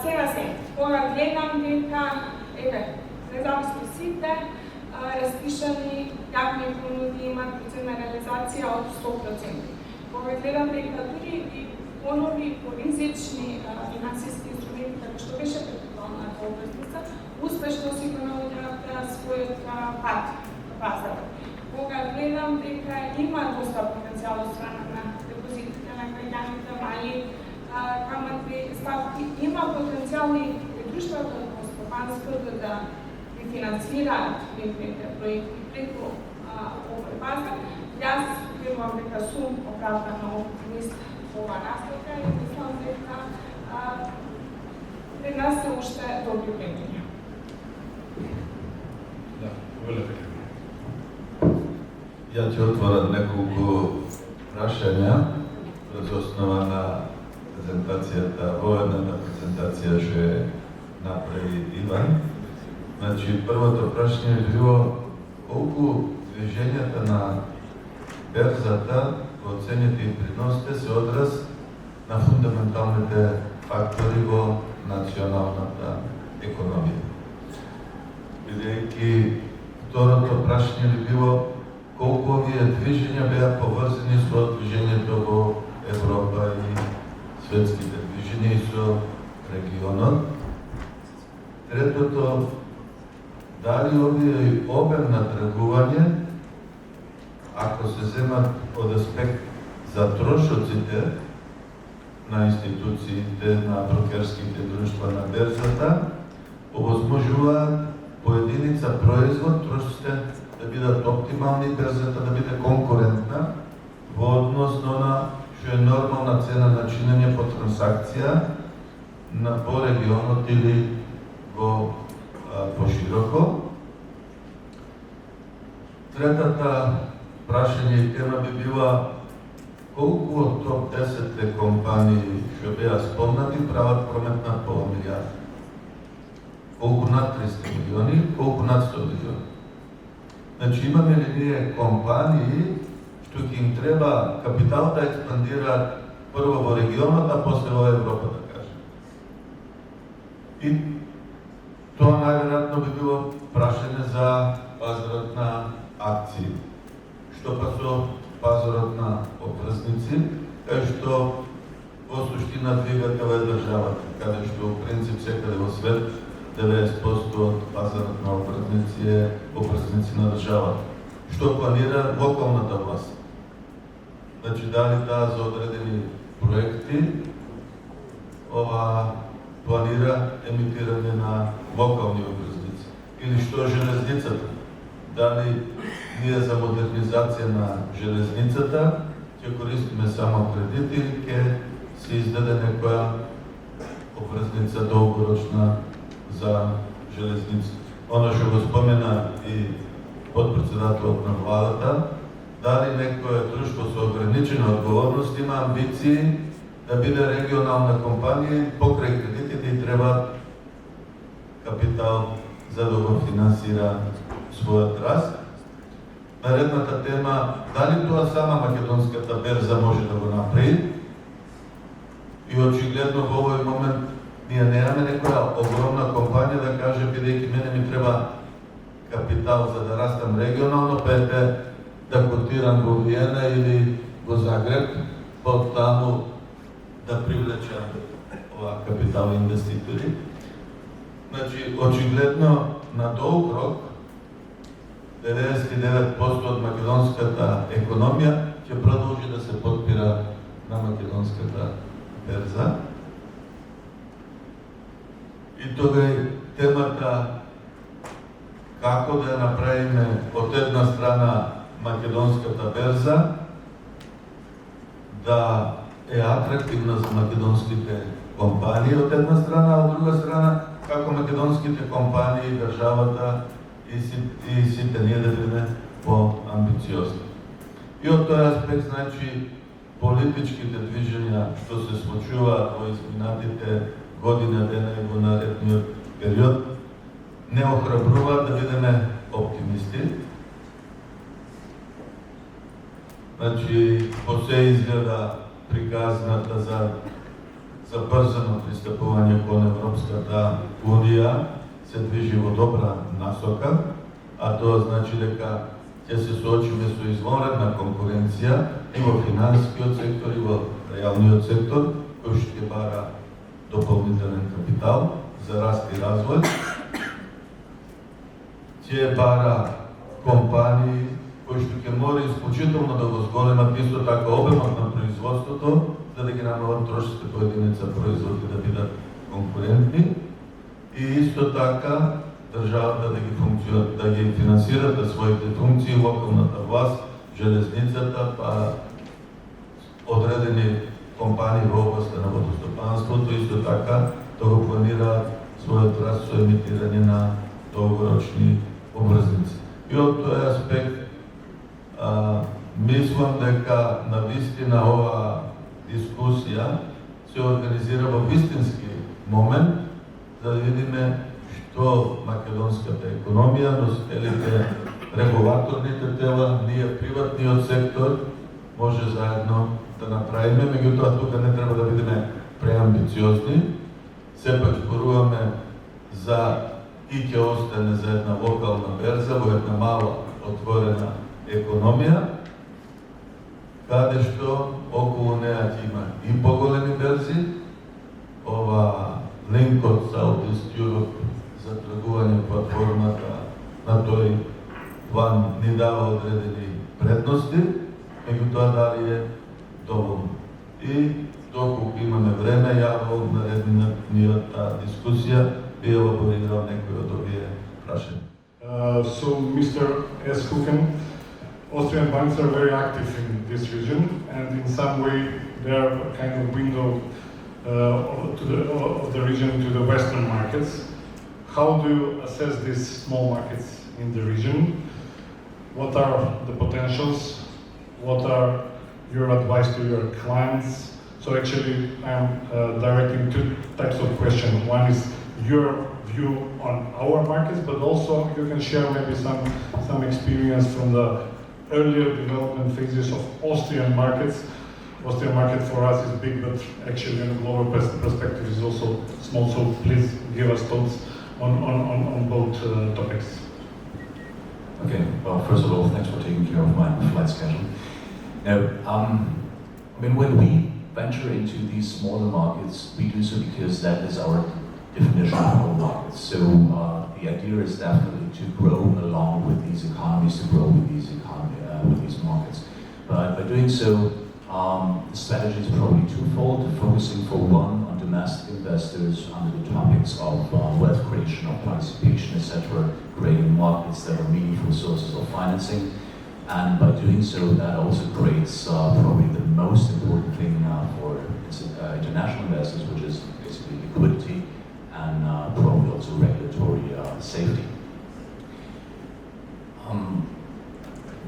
сега кога гледам дека, независно сите, распишани јавни понуди имат процент на реализација од 100%. Кога гледам дека дури и понови поризични финансиски инструменти, како што беше перпетуалната обврзница, успешно си го наоѓаат својот пат на пазарот. Кога гледам дека има доста потенцијал од страна на депозитите на граѓаните, мали каматни ставки, има потенцијални друштвата од стопанството да финансираат вебните проекти преку овој пазар. Јас верувам дека сум оправдано оптимист во оваа наставка и мислам дека пред нас се уште добри времиња. Да, велика. Ја ќе отворам неколку прашања врз основа на презентацијата, воедната презентација што направи Иван. Значи, првото прашање е било колку движењата на берзата во цените и приносите се одраз на фундаменталните фактори во националната економија. Бидејќи второто прашање би било колку овие движења беа поврзани со движењето во Европа и светските движења и со регионот. Третото, дали овие обем на тргување, ако се земат од аспект за трошоците на институциите, на брокерските друштва на берзата, овозможуваат по единица производ трошоците да бидат оптимални, берзата да биде конкурентна во однос на она што е нормална цена на чинење по трансакција по регионот или пошироко. Третата прашање и тема би била колку од топ 10 компании што беа спомнати прават промет над пола милијарда? Колку над 300 милиони, колку над 100 милиони? Значи имаме ли ние компании што ќе им треба капитал да експандираат прво во регионот, а после во Европа, да кажем? И тоа најверојатно би било прашање за пазарот на акции. Што па со пазарот на обврзници, кај што во суштина двигател е државата, каде што во принцип секаде во свет 90% од пазарот на обврзници е обврзници на државата. Што планира локалната власт? Значи, дали таа за одредени проекти ова планира емитирање на локални обврзници? Или што железницата? Дали ние за модернизација на железницата ќе користиме само кредити или ќе се издаде некоја обврзница долгорочна за железници? Оно што го спомена и подпредседателот на владата, дали некое друштво со ограничена одговорност има амбиции да биде регионална компанија и покрај кредитите и треба капитал за да го финансира својот раст. Наредната тема, дали тоа сама македонската берза може да го направи? И очигледно во овој момент ние немаме некоја огромна компанија да каже треба капитал за да растам регионално, па да котирам во Виена или во Загреб, па таму да привлечам ова капитал инвеститори. Значи, очигледно на долг рок 99% од македонската економија ќе продолжи да се подпира на македонската берза. И тога е темата како да ја направиме од една страна македонската берза да е атрактивна за македонските компании од една страна, а од друга страна како македонските компании, државата и сите ние да бидеме по-амбициозни. И од тој аспект, значи, политичките движења што се случуваат во изминатите година дена и во наредниот период не охрабруваат да бидеме оптимисти. Значи, по се изгледа приказната за брзано пристапување кон Европската Унија се движи во добра насока, а тоа значи дека ќе се соочиме со извонредна конкуренција и во финансискиот сектор и во реалниот сектор, кој што ќе бара дополнителен капитал за раст и развој. Ќе бара компании кои што ќе мора исклучително да го зголемат исто така обемот на производството, за да ги намалат трошиците по единица производи да бидат конкурентни и исто така државата да ги финансират своите функции, локалната власт, железницата, па одредени компании во областта на водостопанството, исто така да го планираат својот раст со емитирање на долгорочни обврзници. И од тој аспект мислам дека навистина ова дискусија се организира во вистински момент за да видиме што македонската економија, носителите, регулаторните тела, ние приватниот сектор може заедно да направиме, меѓутоа тука не треба да бидеме преамбициозни. Сепак зборуваме за и ќе остане за една локална берза во една мала отворена економија, каде што околу неа ќе има и поголеми берзи. Ова линкот Southeast Europe за тргување платформата на тој план ни дава одредени предности, меѓутоа дали е доволно. И доколку имаме време, ја во наредната дискусија би елаборирал некои од овие прашања. So, Mr. S. Huken, Austrian banks are very active in this region, and in some way they are a kind of window of the region to the Western markets. How do you assess these small markets in the region? What are the potentials? What are your advice to your clients? So actually, I'm directing two types of questions. One is your view on our markets, but also you can share maybe some experience from the earlier development phases of Austrian markets. Austrian market for us is big, but actually in a global perspective is also small. So please give us thoughts on both topics. Okay, well, first of all, thanks for taking care of my flight schedule. Now, I mean, when we venture into these smaller markets, we do so because that is our definition of our markets. So the idea is definitely to grow along with these economies, to grow with these markets. But by doing so, the strategy is probably twofold, focusing for one on domestic investors under the topics of wealth creation, of participation, etc., creating markets that are meaningful sources of financing. And by doing so, that also creates probably the most important thing for international investors, which is basically liquidity and probably also regulatory safety.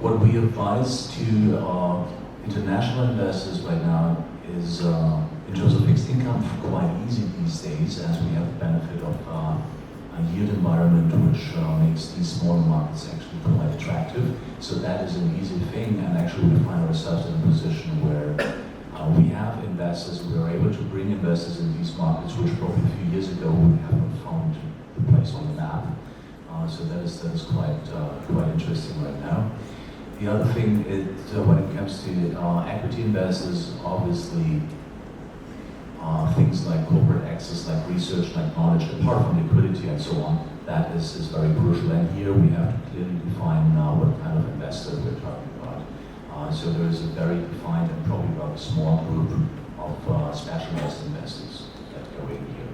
What we advise to international investors right now is, in terms of fixed income, quite easy these days, as we have the benefit of a yield environment which makes these smaller markets actually quite attractive. So that is an easy thing, and actually we find ourselves in a position where we have investors, we are able to bring investors in these markets, which probably a few years ago we have not found the place on the map. So that is quite interesting right now. The other thing is when it comes to equity investors, obviously things like corporate access, like research, like knowledge, apart from liquidity and so on, that is very crucial. And here we have to clearly define what kind of investor we're talking about. So there is a very defined and probably rather small group of specialized investors that go in here.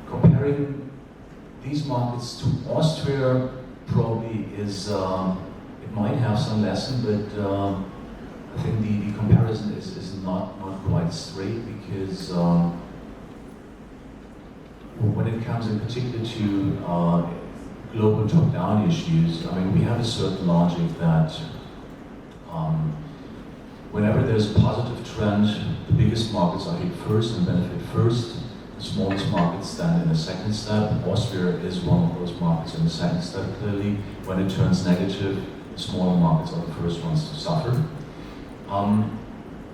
Comparing these markets to Austria probably is, it might have some lesson, but I think the comparison is not quite straight because when it comes in particular to global top-down issues, I mean, we have a certain logic that whenever there's a positive trend, the biggest markets are hit first and benefit first. The smallest markets stand in the second step. Austria is one of those markets in the second step, clearly. When it turns negative, the smaller markets are the first ones to suffer.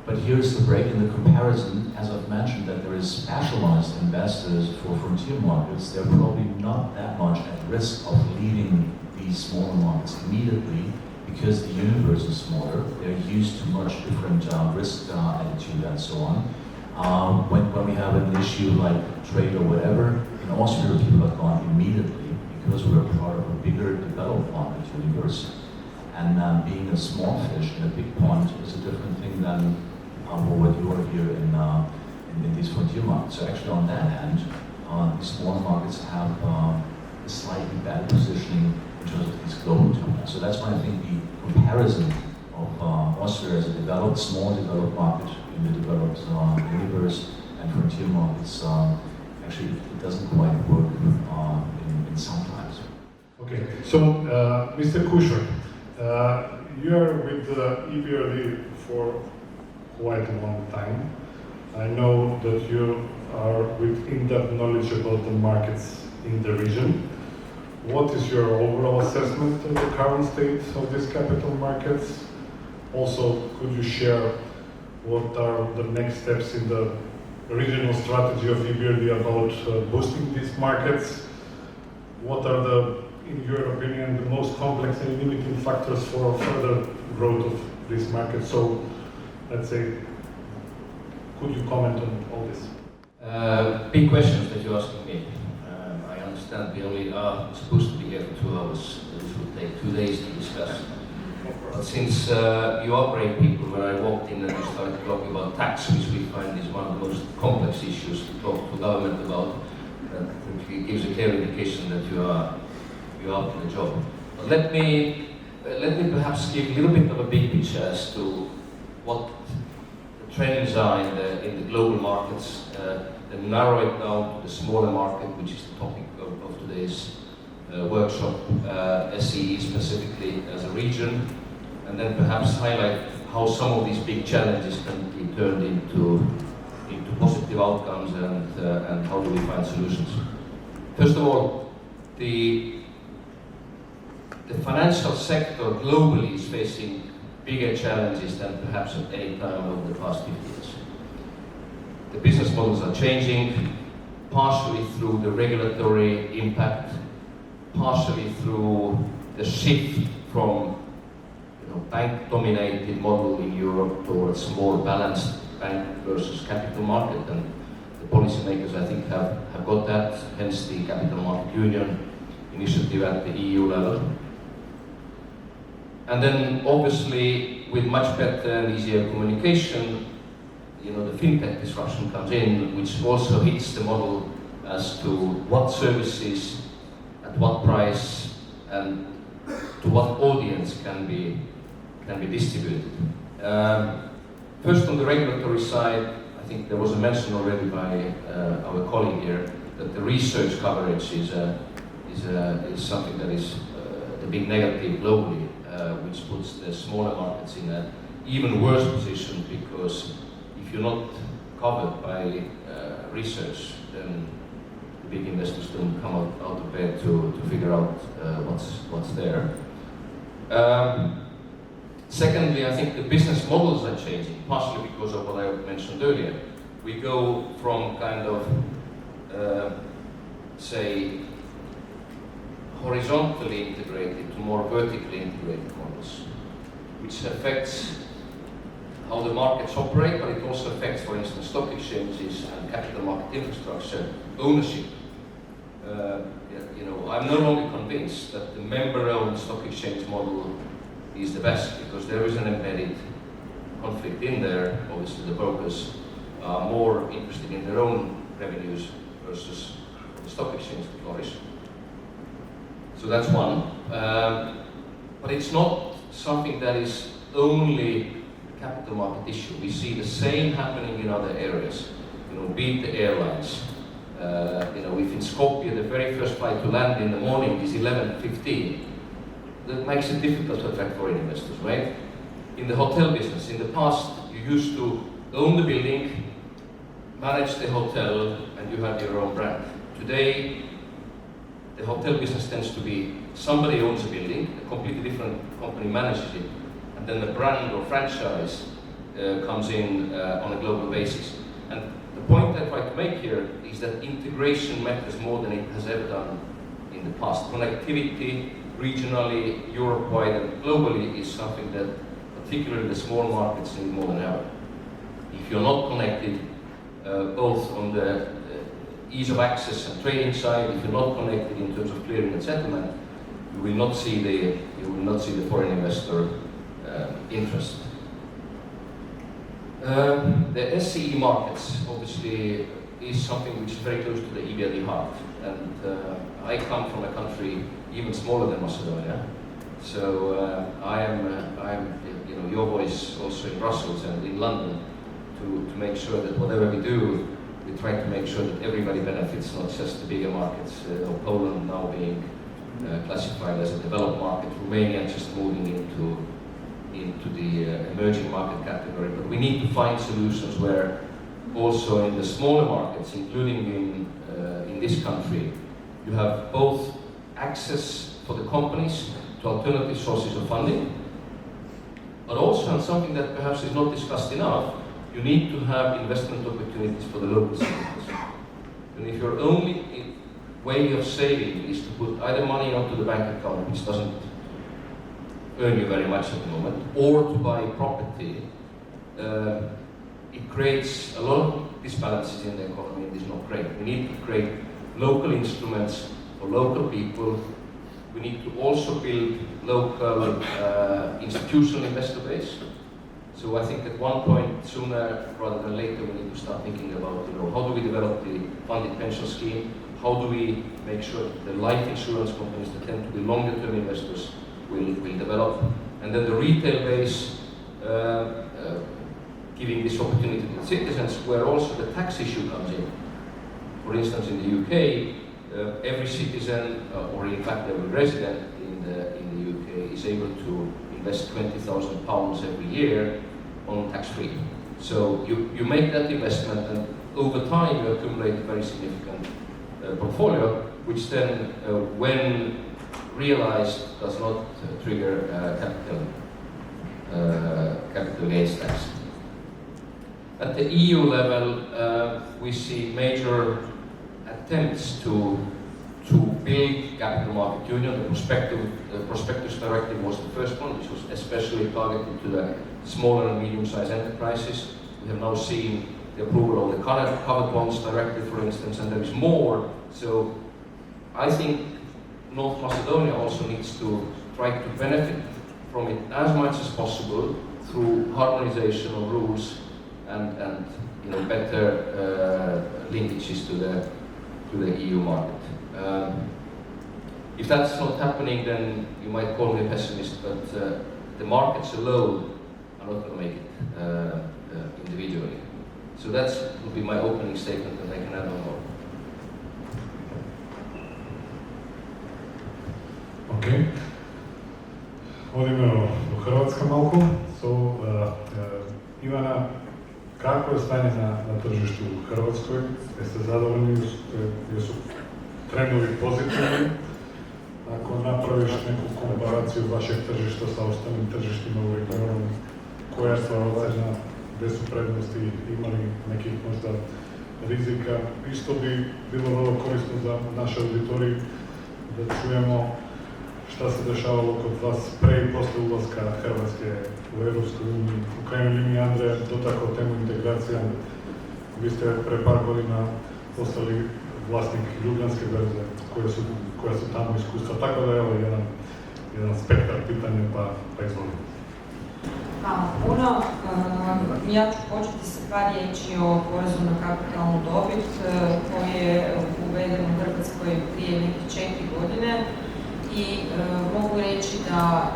But here's the break in the comparison. As I've mentioned, that there is specialized investors for frontier markets. They're probably not that much at risk of leaving these smaller markets immediately because the universe is smaller. They're used to much different risk attitude and so on. When we have an issue like trade or whatever, in Austria people are gone immediately because we're part of a bigger developed market universe. And being a small fish in a big pond is a different thing than what you are here in these frontier markets. So actually on that end, these small markets have a slightly better positioning in terms of these global terminals. So that's why I think the comparison of Austria as a developed, small developed market in the developed universe and frontier markets, actually it doesn't quite work in some times. Okay, so Mr. Kusher, you are with EBRD for quite a long time. I know that you are with in-depth knowledge about the markets in the region. What is your overall assessment of the current state of these capital markets? Also, could you share what are the next steps in the regional strategy of EBRD about boosting these markets? What are the, in your opinion, the most complex and limiting factors for further growth of this market? So, let's say, could you comment on all this? Big questions that you're asking me. I understand we only are supposed to be here for 2 hours. This would take 2 days to discuss. But since you are brave people, when I walked in and you started talking about tax, which we find is one of the most complex issues to talk to government about, it gives a clear indication that you are out in the job. But let me perhaps give a little bit of a big picture as to what the trends are in the global markets, and narrow it down to the smaller market, which is the topic of today's workshop, SCE specifically as a region, and then perhaps highlight how some of these big challenges can be turned into positive outcomes and how do we find solutions. First of all, the financial sector globally is facing bigger challenges than perhaps at any time over the past 50 years. The business models are changing, partially through the regulatory impact, partially through the shift from bank-dominated model in Europe towards more balanced bank versus capital market, and the policymakers I think have got that, hence the Capital Market Union initiative at the EU level. And then obviously with much better and easier communication, the fintech disruption comes in, which also hits the model as to what services, at what price, and to what audience can be distributed. First, on the regulatory side, I think there was a mention already by our colleague here that the research coverage is something that is the big negative globally, which puts the smaller markets in an even worse position, because if you're not covered by research, then the big investors don't come out of bed to figure out what's there. Secondly, I think the business models are changing, partially because of what I mentioned earlier. We go from kind of, say, horizontally integrated to more vertically integrated models, which affects how the markets operate, but it also affects, for instance, stock exchanges and capital market infrastructure ownership. I'm no longer convinced that the member-owned stock exchange model is the best, because there is an embedded conflict in there. Obviously, the brokers are more interested in their own revenues versus the stock exchange to flourish. So that's one. But it's not something that is only a capital market issue. We see the same happening in other areas. Be it the airlines. If in Skopje the very first flight to land in the morning is 11:15, that makes it difficult to attract foreign investors, right? In the hotel business, in the past, you used to own the building, manage the hotel, and you have your own brand. Today, the hotel business tends to be somebody owns a building, a completely different company manages it, and then the brand or franchise comes in on a global basis. And the point I try to make here is that integration matters more than it has ever done in the past. Connectivity, regionally, Europe-wide, and globally is something that particularly the small markets need more than ever. If you're not connected, both on the ease of access and trading side, if you're not connected in terms of clearing and settlement, you will not see the foreign investor interest. The SCE markets obviously is something which is very close to the EBRD heart, and I come from a country even smaller than Macedonia, so I am your voice also in Brussels and in London to make sure that whatever we do, we try to make sure that everybody benefits, not just the bigger markets. Poland now being classified as a developed market, Romania just moving into the emerging market category. But we need to find solutions where also in the smaller markets, including in this country, you have both access for the companies to alternative sources of funding, but also, and something that perhaps is not discussed enough, you need to have investment opportunities for the local citizens. And if your only way of saving is to put either money onto the bank account, which doesn't earn you very much at the moment, or to buy property, it creates a lot of disbalances in the economy, and it's not great. We need to create local instruments for local people. We need to also build local institutional investor base. So I think at one point, sooner rather than later, we need to start thinking about, how do we develop the funded pension scheme? How do we make sure that the life insurance companies that tend to be longer-term investors will develop? And then the retail base, giving this opportunity to the citizens, where also the tax issue comes in. For instance, in the UK, every citizen, or in fact every resident in the UK, is able to invest £20,000 every year on tax-free. So you make that investment, and over time you accumulate a very significant portfolio, which then, when realized, does not trigger capital gains tax. At the EU level, we see major attempts to build capital market union. The prospectus directive was the first one, which was especially targeted to the smaller and medium-sized enterprises. We have now seen the approval of the covered bonds directive, for instance, and there is more. So I think North Macedonia also needs to try to benefit from it as much as possible through harmonization of rules and better linkages to the EU market. If that's not happening, then you might call me a pessimist, but the markets alone are not going to make it individually. So that would be my opening statement, and I can add on more. Okay. Odimo do Hrvatska malko. So, Ivana, kako je stanje na tržištu u Hrvatskoj? Jeste zadovoljni? Jesu trendovi pozitivni? Ako napraviš neku komparaciju vašeg tržišta sa ostalim tržištima u regionu, koja je stvarno važna, gdje su prednosti, imali nekih možda rizika? Isto bi bilo vrlo korisno za naše auditorije da čujemo šta se dešavalo kod vas pre i posle ulaska Hrvatske u Europskoj uniji. U krajnjoj liniji Andrej dotakao temu integracija. Vi ste pre par godina postali vlasnik Ljubljanske berze koja su tamo iskustva. Tako da je ovo jedan spektar pitanja, pa izvolite. Hvala puno. Ja ću početi sa par riječi o porezu na kapitalnu dobit koji je uveden u Hrvatskoj prije nekih 4 godine i mogu reći da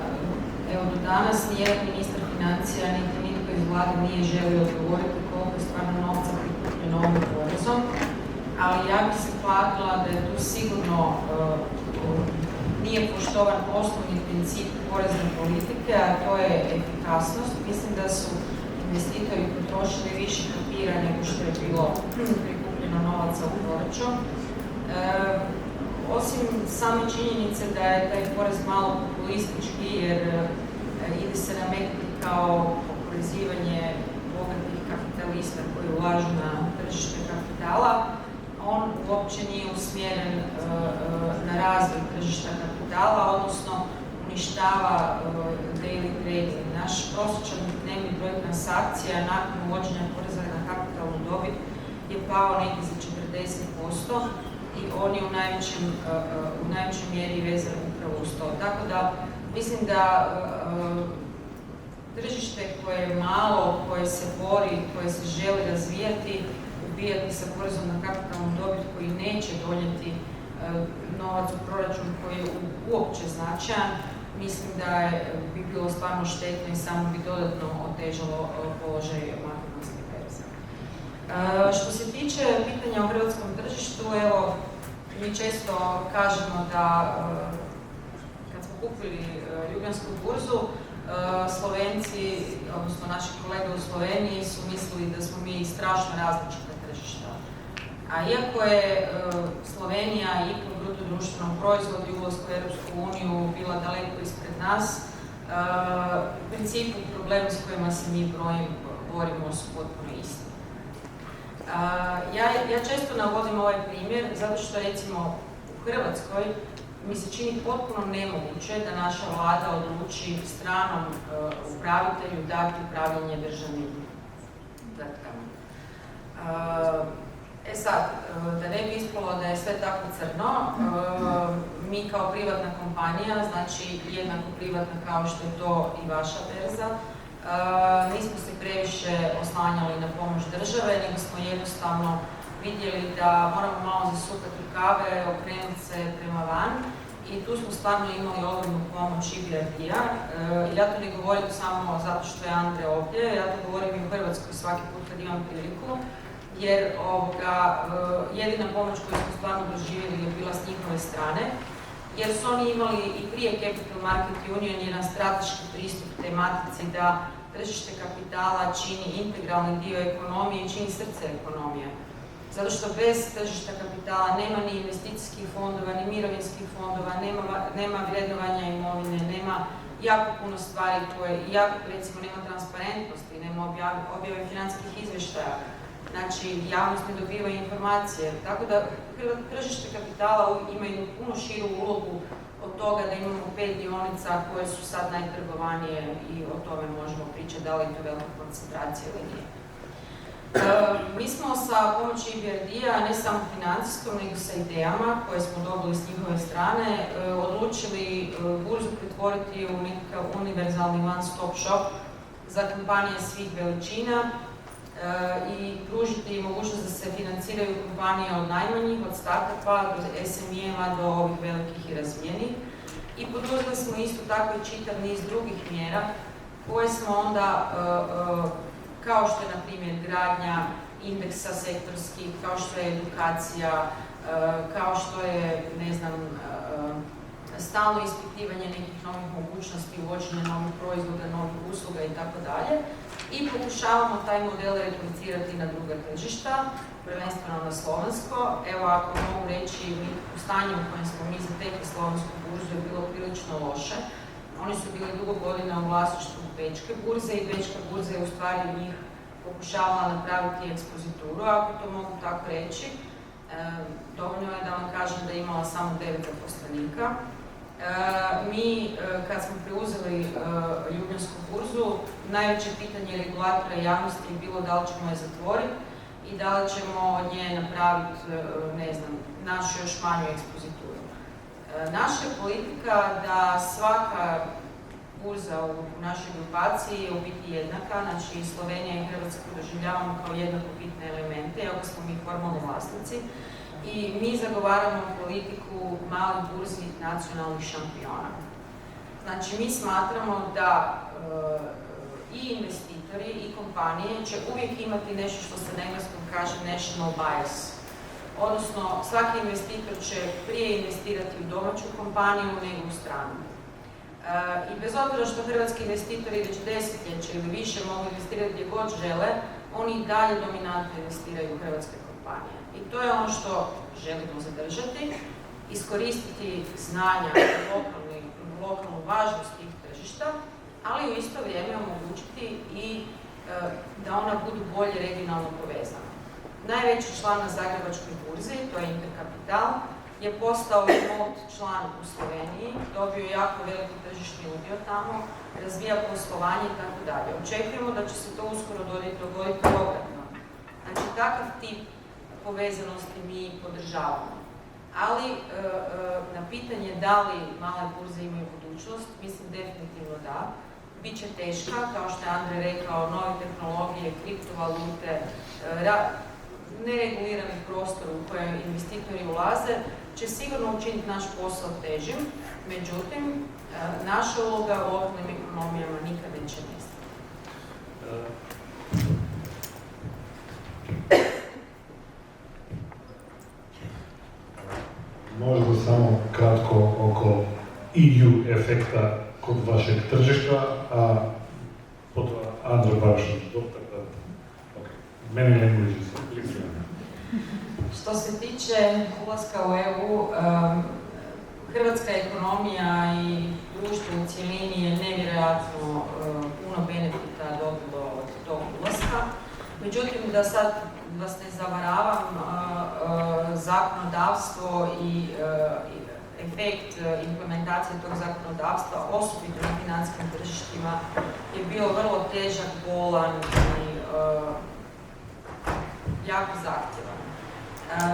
evo do danas nijedan ministar financija niti nitko iz vlade nije želio odgovoriti koliko je stvarno novca prikupljeno ovim porezom, ali ja bih se kladila da je tu sigurno nije poštovan osnovni princip porezne politike, a to je efikasnost. Mislim da su investitori potrošili više papira nego što je bilo prikupljeno novaca u proračun. Osim same činjenice da je taj porez malo populistički jer ide se nametnuti kao oporezivanje bogatih kapitalista koji ulažu na tržište kapitala, on uopće nije usmjeren na razvoj tržišta kapitala, odnosno uništava daily trading. Naš prosječan dnevni broj transakcija nakon uvođenja poreza na kapitalnu dobit je pao negdje za 40% i on je u najvećoj mjeri vezan upravo uz to. Tako da mislim da tržište koje je malo, koje se bori, koje se želi razvijati, ubijati sa porezom na kapitalnu dobit koji neće donijeti novac u proračun koji je uopće značajan, mislim da bi bilo stvarno štetno i samo bi dodatno otežalo položaj makedonske berze. Što se tiče pitanja o hrvatskom tržištu, evo, mi često kažemo da kad smo kupili Ljubljansku burzu, Slovenci, odnosno naši kolege u Sloveniji su mislili da smo mi strašno različita tržišta. A iako je Slovenija i po bruto društvenom proizvodu i ulasku u Europsku uniju bila daleko ispred nas, u principu problemi s kojima se mi borimo su potpuno isti. Ja često navodim ovaj primjer zato što recimo u Hrvatskoj mi se čini potpuno nemoguće da naša vlada odluči stranom upravitelju dati upravljanje državnim tvrtkama. Sad, da ne bi ispalo da je sve tako crno, mi kao privatna kompanija, znači jednako privatna kao što je to i vaša berza, nismo se previše oslanjali na pomoć države, nego smo jednostavno vidjeli da moramo malo zasukati rukave, okrenuti se prema van i tu smo stvarno imali ogromnu pomoć EBRD-a. Ja to ne govorim samo zato što je Andrej ovdje, ja to govorim i u Hrvatskoj svaki put kad imam priliku, jer jedina pomoć koju smo stvarno doživjeli je bila s njihove strane, jer su oni imali i prije Capital Market Union jedan strateški pristup tematici da tržište kapitala čini integralni dio ekonomije i čini srce ekonomije. Zato što bez tržišta kapitala nema ni investicijskih fondova, ni mirovinskih fondova, nema vrednovanja imovine, nema jako puno stvari koje, recimo nema transparentnosti, nema objave financijskih izvještaja. Znači, javnost ne dobiva informacije. Tako da tržište kapitala ima jednu puno širu ulogu od toga da imamo 5 dionica koje su sad najtrgovanije i o tome možemo pričati da li je to velika koncentracija ili nije. Mi smo sa pomoći EBRD-a, ne samo financijskom, nego sa idejama koje smo dobili s njihove strane, odlučili burzu pretvoriti u nekakav univerzalni one-stop shop za kompanije svih veličina i pružiti mogućnost da se financiraju kompanije od najmanjih, od startupa, do SME-a, do ovih velikih i razvijenih. I poduzeli smo isto tako i čitav niz drugih mjera koje smo onda, kao što je na primjer gradnja indeksa sektorskih, kao što je edukacija, kao što je, ne znam, stalno ispitivanje nekih novih mogućnosti, uvođenje novih proizvoda, novih usluga itd. I pokušavamo taj model replicirati na druga tržišta, prvenstveno na slovensko. Evo, ako mogu reći, u stanju u kojem smo mi zatekli slovensku burzu je bilo prilično loše. Oni su bili dugo godina u vlasništvu Bečke burze i Bečka burza je u stvari njih pokušavala napraviti ekspozituru, ako to mogu tako reći. Dovoljno je da vam kažem da je imala samo 9 zaposlenika. Mi, kad smo preuzeli Ljubljansku burzu, najveće pitanje regulatora i javnosti je bilo da li ćemo je zatvoriti i da li ćemo od nje napraviti, ne znam, našu još manju ekspozituru. Naša je politika da svaka burza u našoj grupaciji je u biti jednaka, znači Slovenija i Hrvatska doživljavamo kao jednako bitne elemente, iako smo mi formalni vlasnici. I mi zagovaramo politiku malih burzi nacionalnih šampiona. Znači, mi smatramo da i investitori i kompanije će uvijek imati nešto što se na engleskom kaže national bias. Odnosno, svaki investitor će prije investirati u domaću kompaniju nego u stranu. I bez obzira što hrvatski investitori već desetljeće ili više mogu investirati gdje god žele, oni i dalje dominantno investiraju u hrvatske kompanije. I to je ono što želimo zadržati, iskoristiti znanja i lokalnu važnost tih tržišta, ali u isto vrijeme omogućiti i da ona budu bolje regionalno povezana. Najveći član na Zagrebačkoj burzi, to je Interkapital, je postao remote član u Sloveniji, dobio jako veliki tržišni udio tamo, razvija poslovanje i tako dalje. Očekujemo da će se to uskoro dogoditi obratno. Znači, takav tip povezanosti mi podržavamo. Ali na pitanje da li male burze imaju budućnost, mislim definitivno da. Biće teška, kao što je Andrej rekao, nove tehnologije, kriptovalute, neregulirani prostor u kojem investitori ulaze, će sigurno učiniti naš posao težim, međutim, naša uloga u lokalnim ekonomijama nikad neće nestati. Možda samo kratko oko EU efekta kod vašeg tržišta, a potom Andrej Barašović, many languages, please. Što se tiče ulaska u EU, hrvatska ekonomija i društvo u cjelini je nevjerojatno puno benefita dobilo od tog ulaska. Međutim, da sad vas ne zavaravam, zakonodavstvo i efekt implementacije tog zakonodavstva, osobito na financijskim tržištima, je bio vrlo težak, bolan i jako zahtjevan.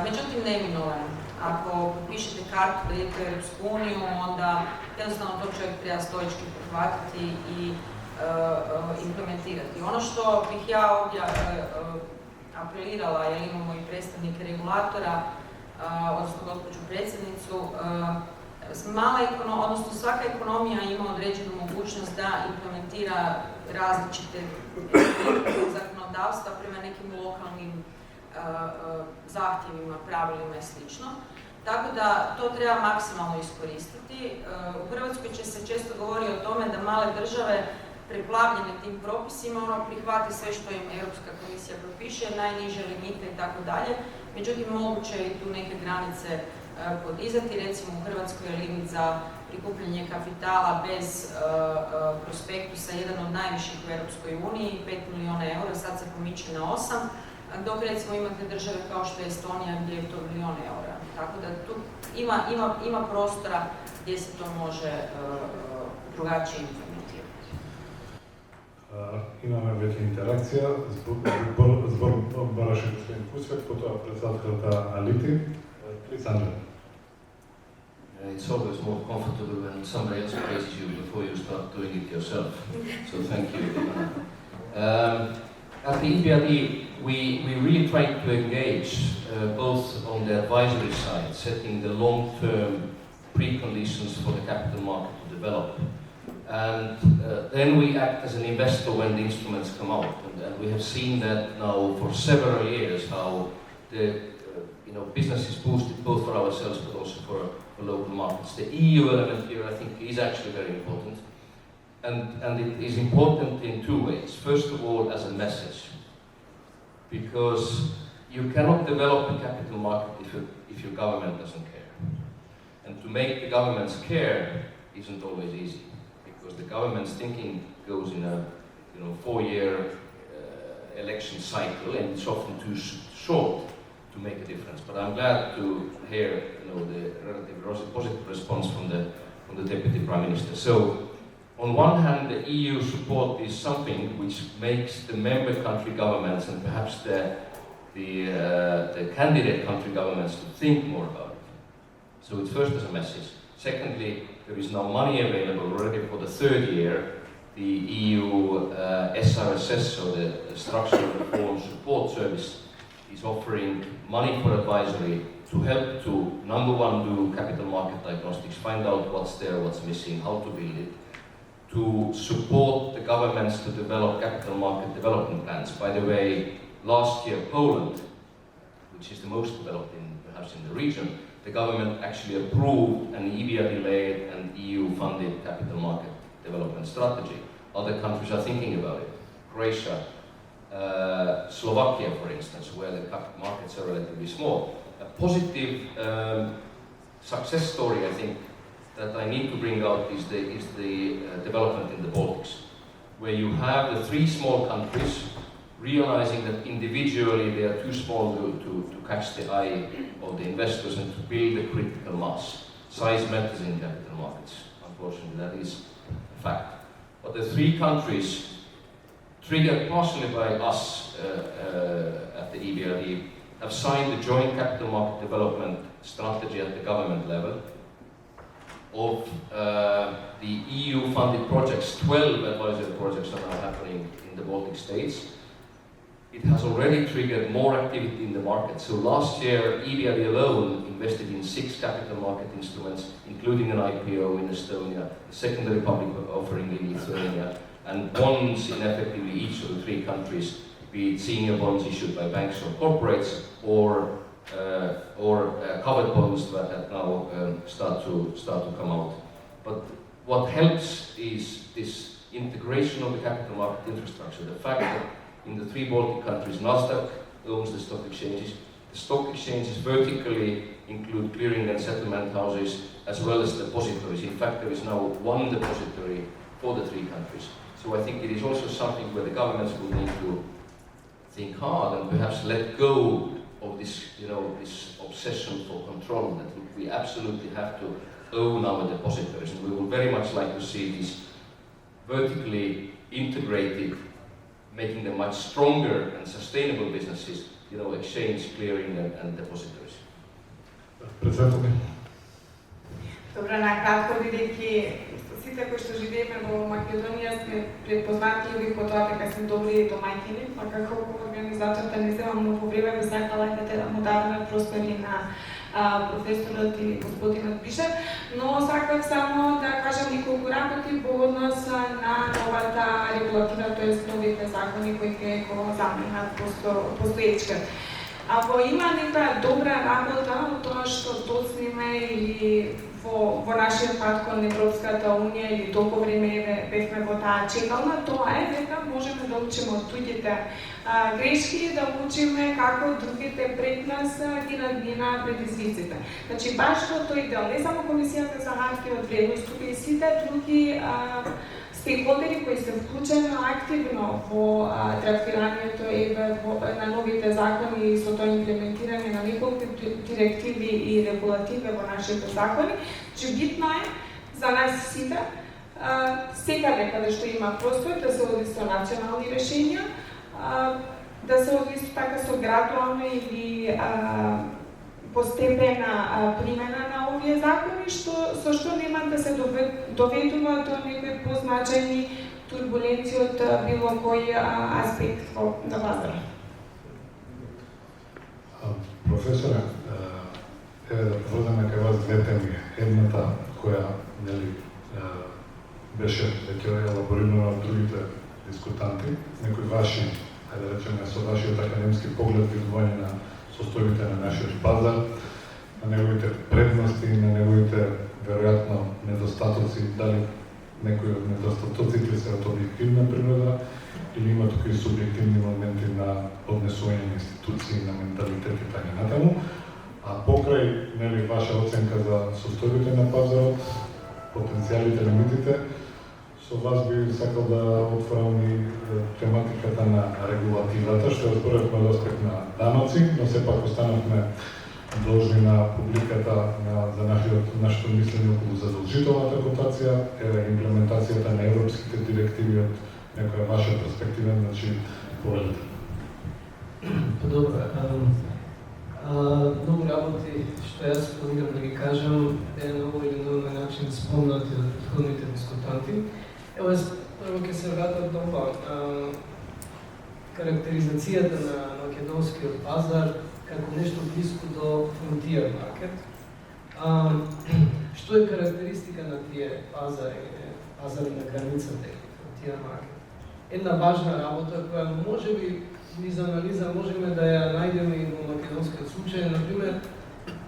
Međutim, neminovan. Ako pišete kartu da idete u Europsku uniju, onda jednostavno to čovjek treba stoički prihvatiti i implementirati. Ono što bih ja ovdje apelirala, jer imamo i predstavnike regulatora, odnosno gospođu predsjednicu, svaka ekonomija ima određenu mogućnost da implementira različite zakonodavstva prema nekim lokalnim zahtjevima, pravilima i sl. Tako da to treba maksimalno iskoristiti. U Hrvatskoj će se često govori o tome da male države preplavljene tim propisima prihvate sve što im Europska komisija propiše, najniže limite i tako dalje. Međutim, moguće je i tu neke granice podizati. Recimo u Hrvatskoj je limit za prikupljanje kapitala bez prospektusa jedan od najviših u Europskoj uniji, 5 milijuna eura, sad se pomiče na 8, dok recimo imate države kao što je Estonija gdje je to milijun eura. Tako da tu ima prostora gdje se to može drugačije implementirati. Imamo već interakcija, zbog Barašek gospodin Kusvek, potom predstavljata Aliti. Please, Andrej. It's always more comfortable when somebody else praises you before you start doing it yourself. So thank you. At the EBRD, we really try to engage both on the advisory side, setting the long-term preconditions for the capital market to develop. And then we act as an investor when the instruments come out. And we have seen that now for several years, how the business is boosted both for ourselves but also for local markets. The EU element here, I think, is actually very important. And it is important in two ways. First of all, as a message. Because you cannot develop a capital market if your government doesn't care. And to make the governments care isn't always easy. Because the government's thinking goes in a 4-year election cycle, and it's often too short to make a difference. But I'm glad to hear, the relatively positive response from the Deputy Prime Minister. So, on one hand, the EU support is something which makes the member country governments and perhaps the candidate country governments to think more about it. So it's first as a message. Secondly, there is now money available already for the third year. The EU SRSS, so the Structural Reform Support Service, is offering money for advisory to help to, number one, do capital market diagnostics, find out what's there, what's missing, how to build it, to support the governments to develop capital market development plans. By the way, last year Poland, which is the most developed perhaps in the region, the government actually approved an EBRD-led and EU-funded capital market development strategy. Other countries are thinking about it. Croatia, Slovakia, for instance, where the capital markets are relatively small. A positive success story, I think, that I need to bring out is the development in the Baltics, where you have the three small countries realizing that individually they are too small to catch the eye of the investors and to build a critical mass. Size matters in capital markets, unfortunately, that is a fact. But the three countries, triggered partially by us at the EBRD, have signed the joint capital market development strategy at the government level. Of the EU-funded projects, 12 advisory projects are now happening in the Baltic states. It has already triggered more activity in the market. So last year, EBRD alone invested in 6 capital market instruments, including an IPO in Estonia, a secondary public offering in Lithuania, and bonds in effectively each of the 3 countries, be it senior bonds issued by banks or corporates, or covered bonds that have now start to come out. But what helps is this integration of the capital market infrastructure. The fact that in the 3 Baltic countries, Nasdaq owns the stock exchanges. The stock exchanges vertically include clearing and settlement houses, as well as depositories. In fact, there is now one depository for the 3 countries. So I think it is also something where the governments will need to think hard and perhaps let go of this, this obsession for control, that we absolutely have to own our depositories, and we would very much like to see these vertically integrated, making them much stronger and sustainable businesses, exchange, clearing and depositories. Добре, накратко, бидејќи сите кои што живееме во Македонија сме препознатливи по тоа дека сме добри домаќини, па како организаторка не земам многу време, би сакала да му дадеме простори на професорот и господинот Бишев, но сакав само да кажам неколку работи во однос на новата регулатива, тоест новите закони кои ќе го заменат постоечкиот. Ако има нека добра работа од тоа што доцниме или во нашиот пат кон Европската Унија или толку време бевме во таа чекална, тоа е дека можеме да учиме од туѓите грешки и да учиме како другите пред нас ги надмина предизвиците. Значи, баш во тој дел, не само Комисијата за хартија од вредност, туку и сите други стейкхолдери кои се вклучени активно во третирањето на новите закони и со тоа имплементирање на неколку директиви и регулативи во нашите закони, че битно е за нас сите секаде каде што има простор да се оди со национални решенија, да се оди така со градуална или постепена примена на овие закони, со што нема да се доведува до некои позначајни турбуленции од било кој аспект во пазара. Професоре, еве да водиме кај вас две теми. Едната која беше веќе елаборирана од другите дискутанти, некои ваши, да речеме, со вашиот академски поглед видување на состојбите на нашиот пазар, на неговите предности, на неговите веројатно недостатоци, дали некои од недостатоците се од објективна природа или има тука и субјективни моменти на однесување на институции, на менталитет и така натаму. А покрај ваша оценка за состојбите на пазарот, потенцијалите, лимитите, со вас би сакал да отворам и тематиката на регулативата, што разборавме од аспект на даноци, но сепак останавме должни на публиката за нашето мислење околу задолжителната котација, имплементацијата на европските директиви од некоја ваша перспектива, значи повелите. Добро. Многу работи што јас планирам да ги кажам е на овој или на овој начин спомнати од претходните дискутанти. Ево, јас прво ќе се вратам на ова карактеризацијата на македонскиот пазар како нешто близко до frontier market. Што е карактеристика на тие пазари на границата и frontier market? Една важна работа која можеби низ анализа можеме да ја најдеме и во македонскиот случај, например,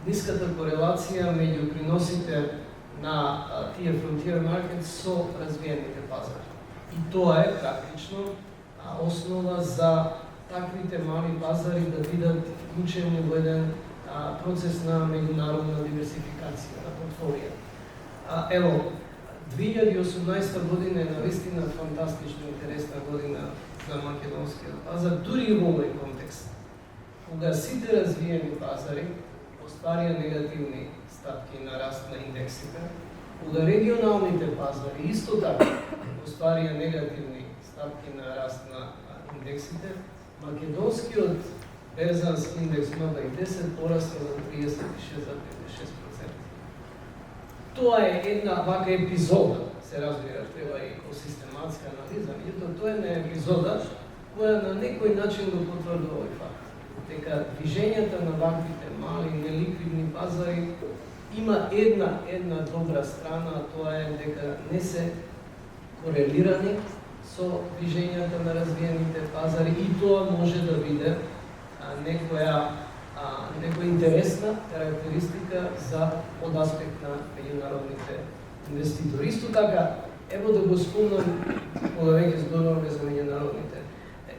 ниската корелација меѓу приносите на тие frontier market со развиените пазари. И тоа е практично основа за таквите мали пазари да бидат вклучени во еден процес на меѓународна диверсификација на портфолија. Ево, 2018 година е навистина фантастично интересна година за македонскиот пазар, дури и во овој контекст. Кога сите развиени пазари остварија негативни стапки на раст на индексите, кога регионалните пазари исто така остварија негативни стапки на раст на индексите, македонскиот берзански индекс МБ10 порасна за 36,6%. Тоа е една вака епизода, се разбира, треба и систематска анализа, меѓутоа тоа е една епизода која на некој начин го потврдува овој факт. Дека движењата на ваквите мали неликвидни пазари има една добра страна, а тоа е дека не се корелирани со движењата на развиените пазари и тоа може да биде некоја интересна карактеристика за од аспект на меѓународните инвеститори. Исто така, ево да го спомнам, кога веќе зборуваме за меѓународните,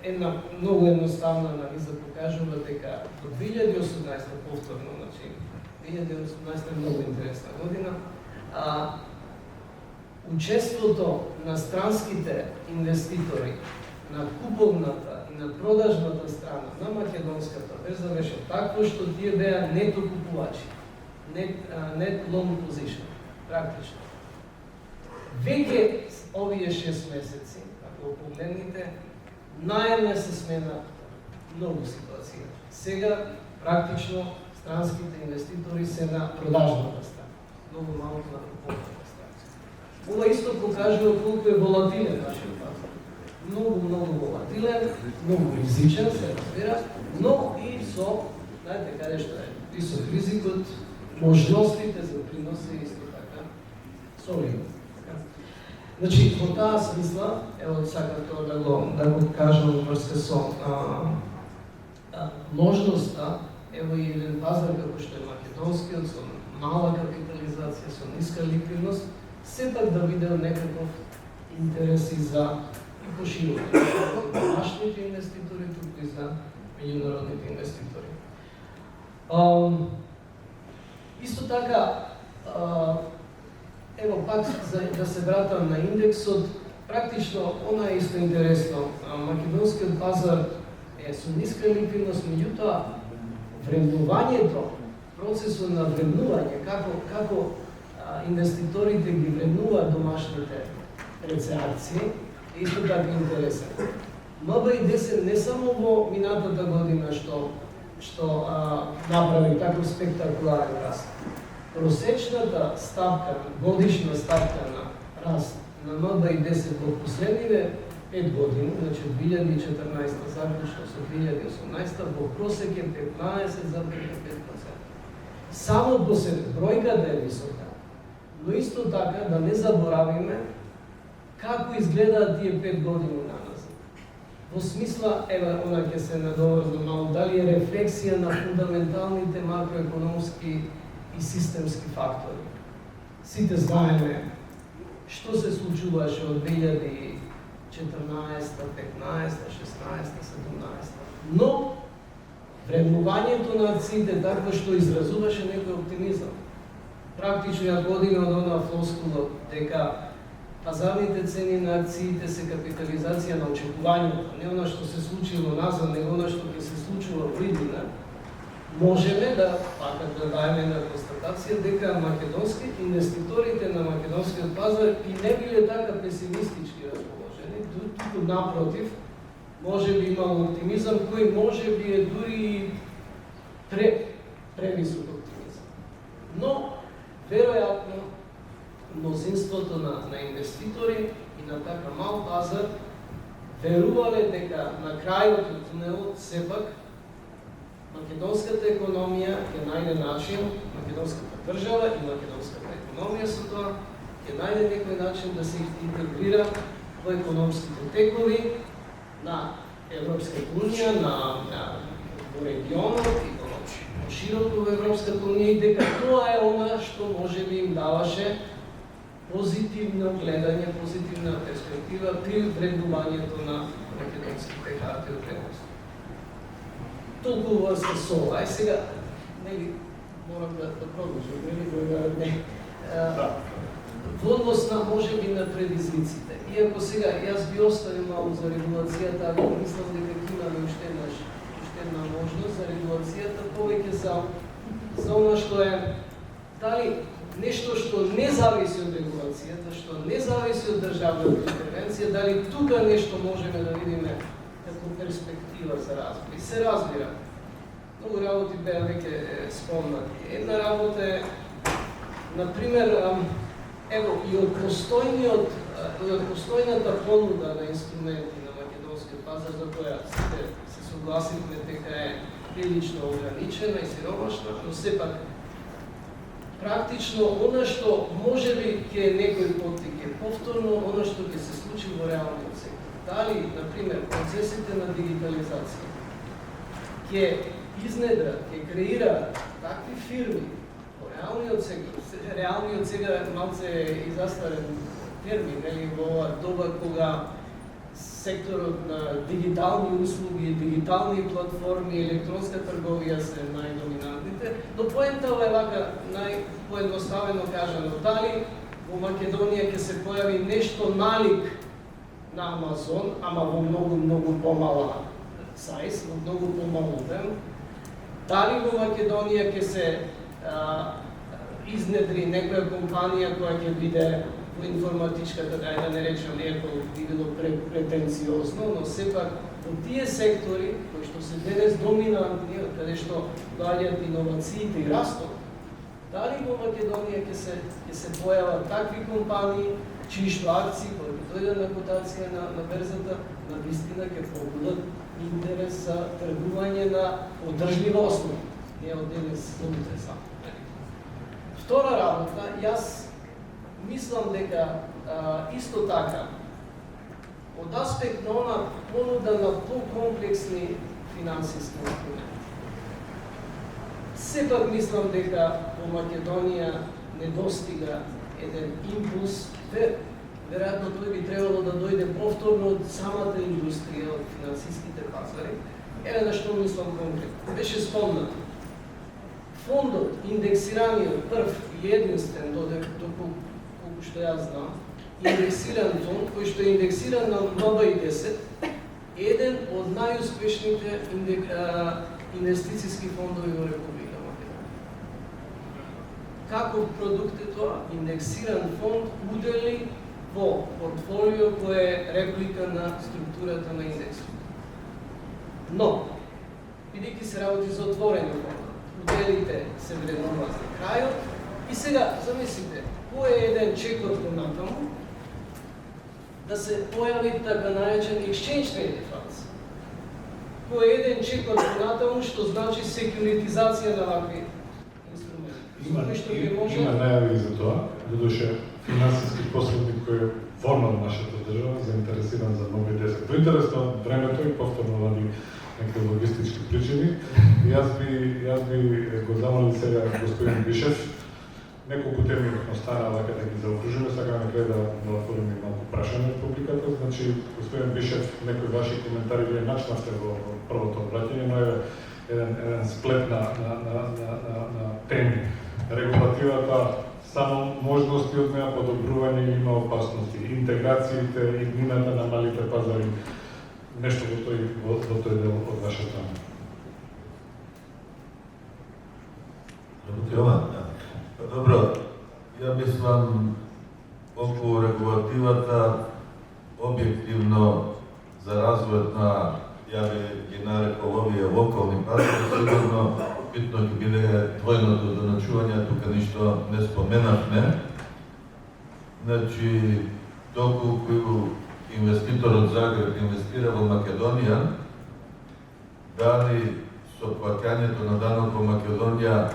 една многу едноставна анализа покажува дека до 2018 повторно, значи 2018 е многу интересна година, учеството на странските инвеститори на куповната и на продажната страна на македонската берза беше такво што тие беа нето купувачи, net long position, практично. Веќе овие 6 месеци, ако погледнете, најавно се смена многу ситуација. Сега, практично, странските инвеститори се на продажната страна, многу малку на куповната страна. Ова исто покажува колку е волатилен нашиот пазар. Многу волатилен, многу ризичен, се разбира, но и со, знаете каде што е, висок ризикот, можностите за приноси исто така, солидно. Значи, во таа смисла, ево сакам тоа да го кажам врска со можноста, ево и еден пазар како што е македонскиот, со мала капитализација, со ниска ликвидност, сепак да биде некаков интереси за поширување за домашните инвеститори, туку и за меѓународните инвеститори. Исто така, ево пак да се вратам на индексот, практично она е исто интересно. Македонскиот пазар е со ниска ликвидност, меѓутоа вреднувањето, процесот на вреднување, како инвеститорите ги вреднуваат домашните акции, е исто така интересен. МБ10 не само во минатата година што направи таков спектакуларен раст. Просечната ставка, годишна ставка на раст на МБ10 во последниве 5 години, значи од 2014 заклучно со 2018, во просек е 15,5%. Само по себе бројката е висока, но исто така да не заборавиме како изгледаат тие 5 години наназад. Во смисла, ева, она ќе се надоврзам малку, дали е рефлексија на фундаменталните макроекономски и системски фактори. Сите знаеме што се случуваше од 2014, 15, 16, 17. Но вреднувањето на акциите такво што изразуваше некој оптимизам. Практично ја година од онаа флоскула дека пазарните цени на акциите се капитализација на очекувањето, не она што се случило назад, него она што ќе се случува вредина, можеме да дадеме на констатација дека македонски инвеститорите на македонскиот пазар и не биле така песимистички расположени, туку напротив, може би имало оптимизам кој може би е дури превисок оптимизам. Но веројатно мнозинството на инвеститори и на така мал пазар верувале дека на крајот од тунелот сепак македонската економија ќе најде начин, македонската држава и македонската економија со тоа ќе најде некој начин да се интегрира во економските текови на Европската унија, во регионот и широко во Европската унија и дека тоа е она што може би им даваше позитивно гледање, позитивна перспектива при вреднувањето на македонските харти од вредност. Толку врска со ова. Сега, нели, морам да продолжам, нели, во однос на, може би, на предизвиците. Иако сега, јас би оставил малку за регулацијата, ако мислам дека имаме уште една можност за регулацијата, повеќе за она што е, дали нешто што не зависи од регулацијата, што не зависи од државната интервенција, дали тука нешто можеме да видиме како перспектива за развој. Се разбира, многу работи беа веќе спомнати. Една работа е, например, ево, и од постојната понуда на инструменти на македонскиот пазар, за која се согласивме дека е прилично ограничена и сиромашна, но сепак практично она што може би ќе е некој поттик повторно, она што ќе се случи во реалниот сектор. Дали, например, процесите на дигитализација ќе изнедрат, ќе креират такви фирми во реалниот сектор, реалниот сега малце изастарен термин, нели, во ова доба кога секторот на дигитални услуги, дигитални платформи, електронска трговија се најдоминантните, но поентава е вака најпоедноставено кажано, дали во Македонија ќе се појави нешто налик на Амазон, ама во многу помала сајз, во многу помал обем, дали во Македонија ќе се изнедри некоја компанија која ќе биде во информатичката, да не речем, иако би било претенциозно, но сепак во тие сектори кои што се денес доминантни, од каде што доаѓаат иновациите и растот, дали во Македонија ќе се појават такви компании чии што акции кои ќе дојдат на котација на берзата, на вистина ќе побудат интерес за тргување на одржлива основа, не од денес до утре само. Втора работа, јас мислам дека исто така, од аспект на она понуда на покомплексни финансиски инструменти. Сепак мислам дека во Македонија недостига еден импулс, веројатно тој би требало да дојде повторно од самата индустрија, од финансиските пазари. Еве на што мислам конкретно. Беше спомнато. Фондот, индексираниот прв и единствен, колку што јас знам, индексиран фонд, кој што е индексиран на МБИ-10, е еден од најуспешните инвестициски фондови во Република Македонија. Каков продукт е тоа? Индексиран фонд удели во портфолио кој е реплика на структурата на индексот. Но, бидејќи се работи за отворени фонд, уделите се вреднуваат за крајот и сега, замислите, кој е еден чекот понатаму да се појави така наречен exchange traded funds. Кој е еден чекот понатаму што значи секюритизација на вакви инструменти. Има најави за тоа, бидојќи финансиски посредник кој е формално нашата држава заинтересиран за МБИ-10. Во интерес на времето и повторно ради некои логистички причини, јас би го замолил сега господин Бишев. Неколку теми остана вака да ги заокружиме, сакаме на крај да отвориме малку прашање од публиката. Значи, господин Бишев, некои ваши коментари вие начнавте во првото обраќање, но е еден сплет на теми регулативата само можности од неа, подобрување или има опасности. Интеграциите, иднината на малите пазари, нешто во тој дел од вашата. Добро, ја мислам околу регулативата објективно за развојот на, ја ги нарекол овие локални пазари, сигурно битно ќе биде двојното доначување, тука ништо не споменавме. Значи, доколку инвеститор од Загреб инвестира во Македонија, дали со плаќањето на данок во Македонија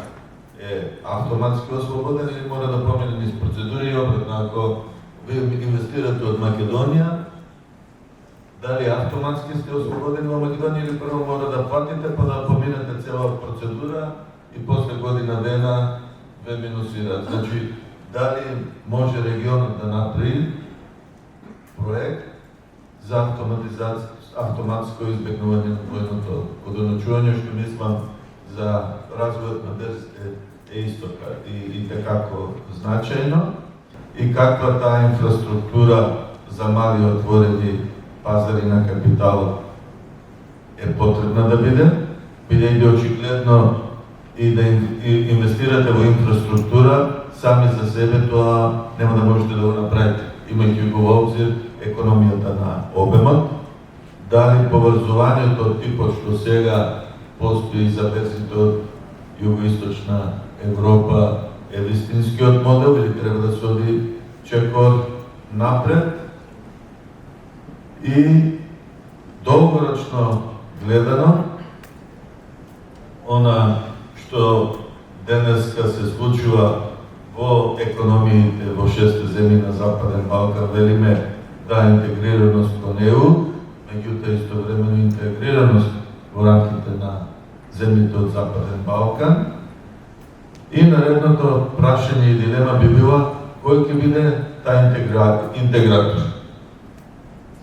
е автоматски ослободен или мора да промени низ процедури и обратно, ако вие инвестирате од Македонија, дали автоматски сте ослободени во Македонија или прво мора да платите па да поминете цела процедура и после година дена ве минусираат. Значи, дали може регионот да направи проект за автоматско избегнување на двојното одоначување, што мислам за развојот на берзите е исто и tekako значајно, и каква таа инфраструктура за мали отворени пазари на капитал е потребна да биде, бидејќи очигледно и да инвестирате во инфраструктура, сами за себе тоа нема да можете да го направите, имајќи го во обзир економијата на обемот, дали поврзувањето од типот што сега постои за берзите од југоисточна Европа е вистинскиот модел или треба да се оди чекор напред и долгорочно гледано она што денеска се случува во економиите во 6 земји на Западен Балкан, велиме да интегрираност кон ЕУ, меѓутоа истовремено интегрираност во рамките на земјите од Западен Балкан. И наредното прашање и дилема би била кој ќе биде таа интегратор.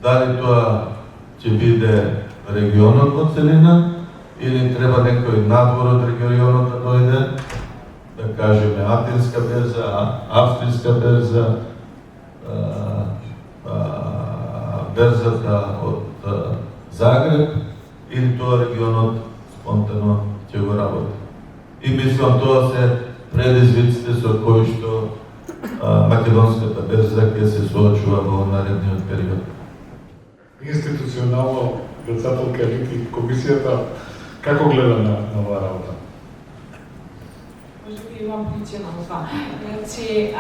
Дали тоа ќе биде регионот во целина или треба некој надвор од регионот да дојде, да кажеме Атинска берза, Австријска берза, берзата од Загреб, или тоа регионот спонтано ќе го работи. И мислам тоа се предизвиците со кои што македонската берза ќе се соочува во наредниот период. Институционално, председателка Елити, комисијата како гледа на оваа работа? Може би имам причина во тоа. Значи,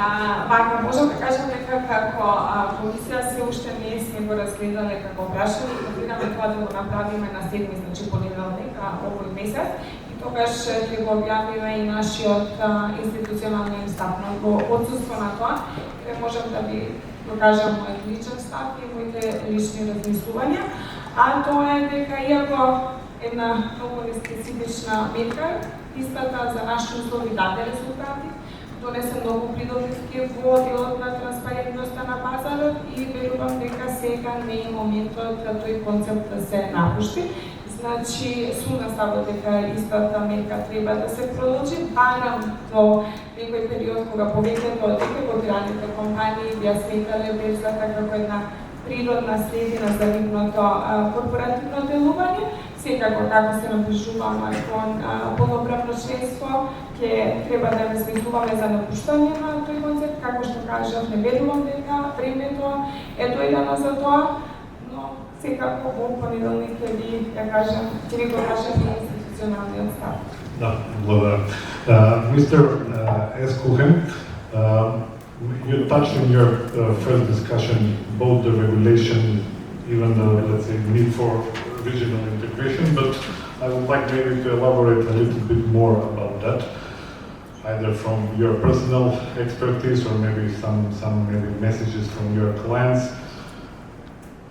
вака можам да кажам дека како комисија се уште не сме го разгледале како прашање, планираме тоа да го направиме на 7, значи понеделник овој месец. Тогаш ќе го објавиме и нашиот институционален став. Во отсуство на тоа, можам да ви го кажам мојот личен став и моите лични размислувања, а тоа е дека иако една многу неспецифична мерка, истата за наши услови даде резултати, донесе многу придобивки во делот на транспарентноста на пазарот и верувам дека сега не е моментот да тој концепт да се напушти. Значи, сум на ставот дека истата мерка треба да се продолжи, барам до некој период кога повеќето од екипираните компании ја сметале берзата како една природна следина за нивното корпоративно делување. Секако како се наближуваме кон полноправно членство, ќе треба да размислуваме за напуштање на тој концепт, како што кажав, не верувам дека времето е дојдено за тоа. Секако во понеделник ќе ви кажам, ќе ви го кажам и институционалниот став. Да, благодарам. Mr. Eskuchen, you touched in your first discussion both the regulation, even the, let's say, need for regional integration, but I would like maybe to elaborate a little bit more about that, either from your personal expertise or maybe some maybe messages from your clients.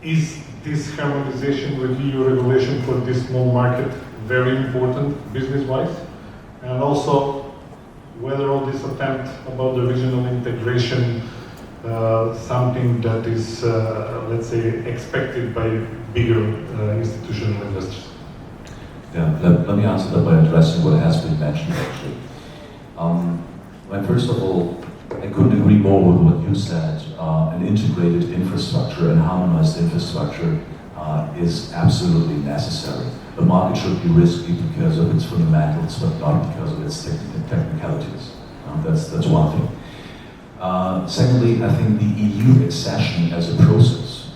Is this harmonization with EU regulation for this small market very important business-wise? And also, whether all this attempt about the regional integration something that is, let's say, expected by bigger institutional investors? Yeah, let me answer that by addressing what has been mentioned actually. Well, first of all, I couldn't agree more with what you said. An integrated infrastructure and harmonized infrastructure is absolutely necessary. The market should be risky because of its fundamentals, but not because of its technicalities. That's one thing. Secondly, I think the EU accession as a process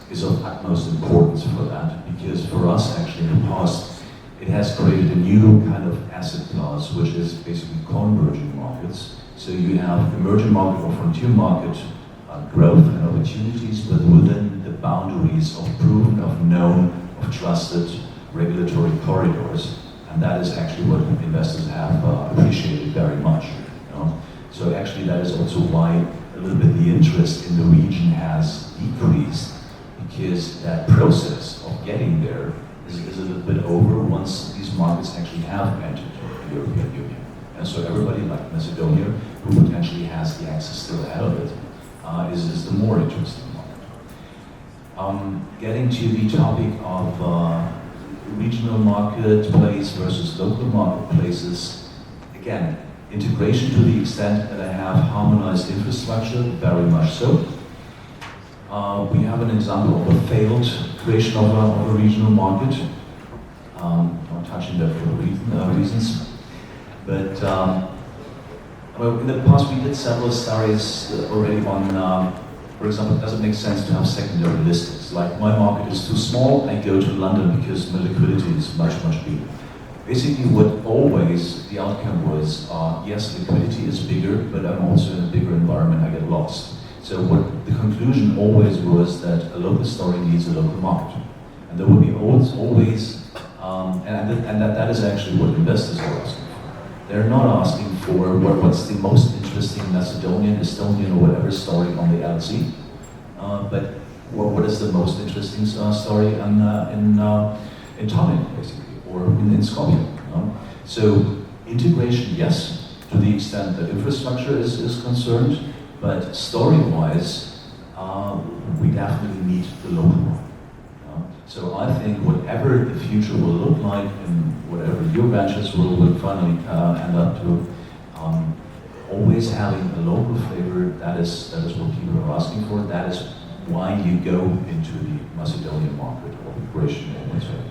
is of utmost importance for that, because for us, actually, in the past, it has created a new kind of asset class, which is basically converging markets. So you have emerging market or frontier market growth and opportunities, but within the boundaries of proven, of known, of trusted regulatory corridors. And that is actually what investors have appreciated very much. You know? So actually that is also why a little bit the interest in the region has decreased, because that process of getting there is a little bit over once these markets actually have entered the European Union. And so everybody like Macedonia, who potentially has the access still ahead of it, is the more interesting market. Getting to the topic of regional marketplace versus local marketplaces, again, integration to the extent that I have harmonized infrastructure, very much so. We have an example of a failed creation of a regional market. Not touching that for reasons. But well, in the past we did several studies already on, for example, does it make sense to have secondary listings? Like my market is too small, I go to London because my liquidity is much, much bigger. Basically what always the outcome was, yes, liquidity is bigger, but I'm also in a bigger environment, I get lost. So what the conclusion always was that a local story needs a local market. And there will be always, and that is actually what investors are asking for. They're not asking for what's the most interesting Macedonian, Estonian, or whatever story on the LSE, but what is the most interesting story in Tallinn, basically, or in Skopje. You know? So integration, yes, to the extent that infrastructure is concerned, but story-wise, we definitely need the local one. So I think whatever the future will look like and whatever your ventures will finally end up to, always having a local flavor, that is what people are asking for. That is why you go into the Macedonian market or Croatian market.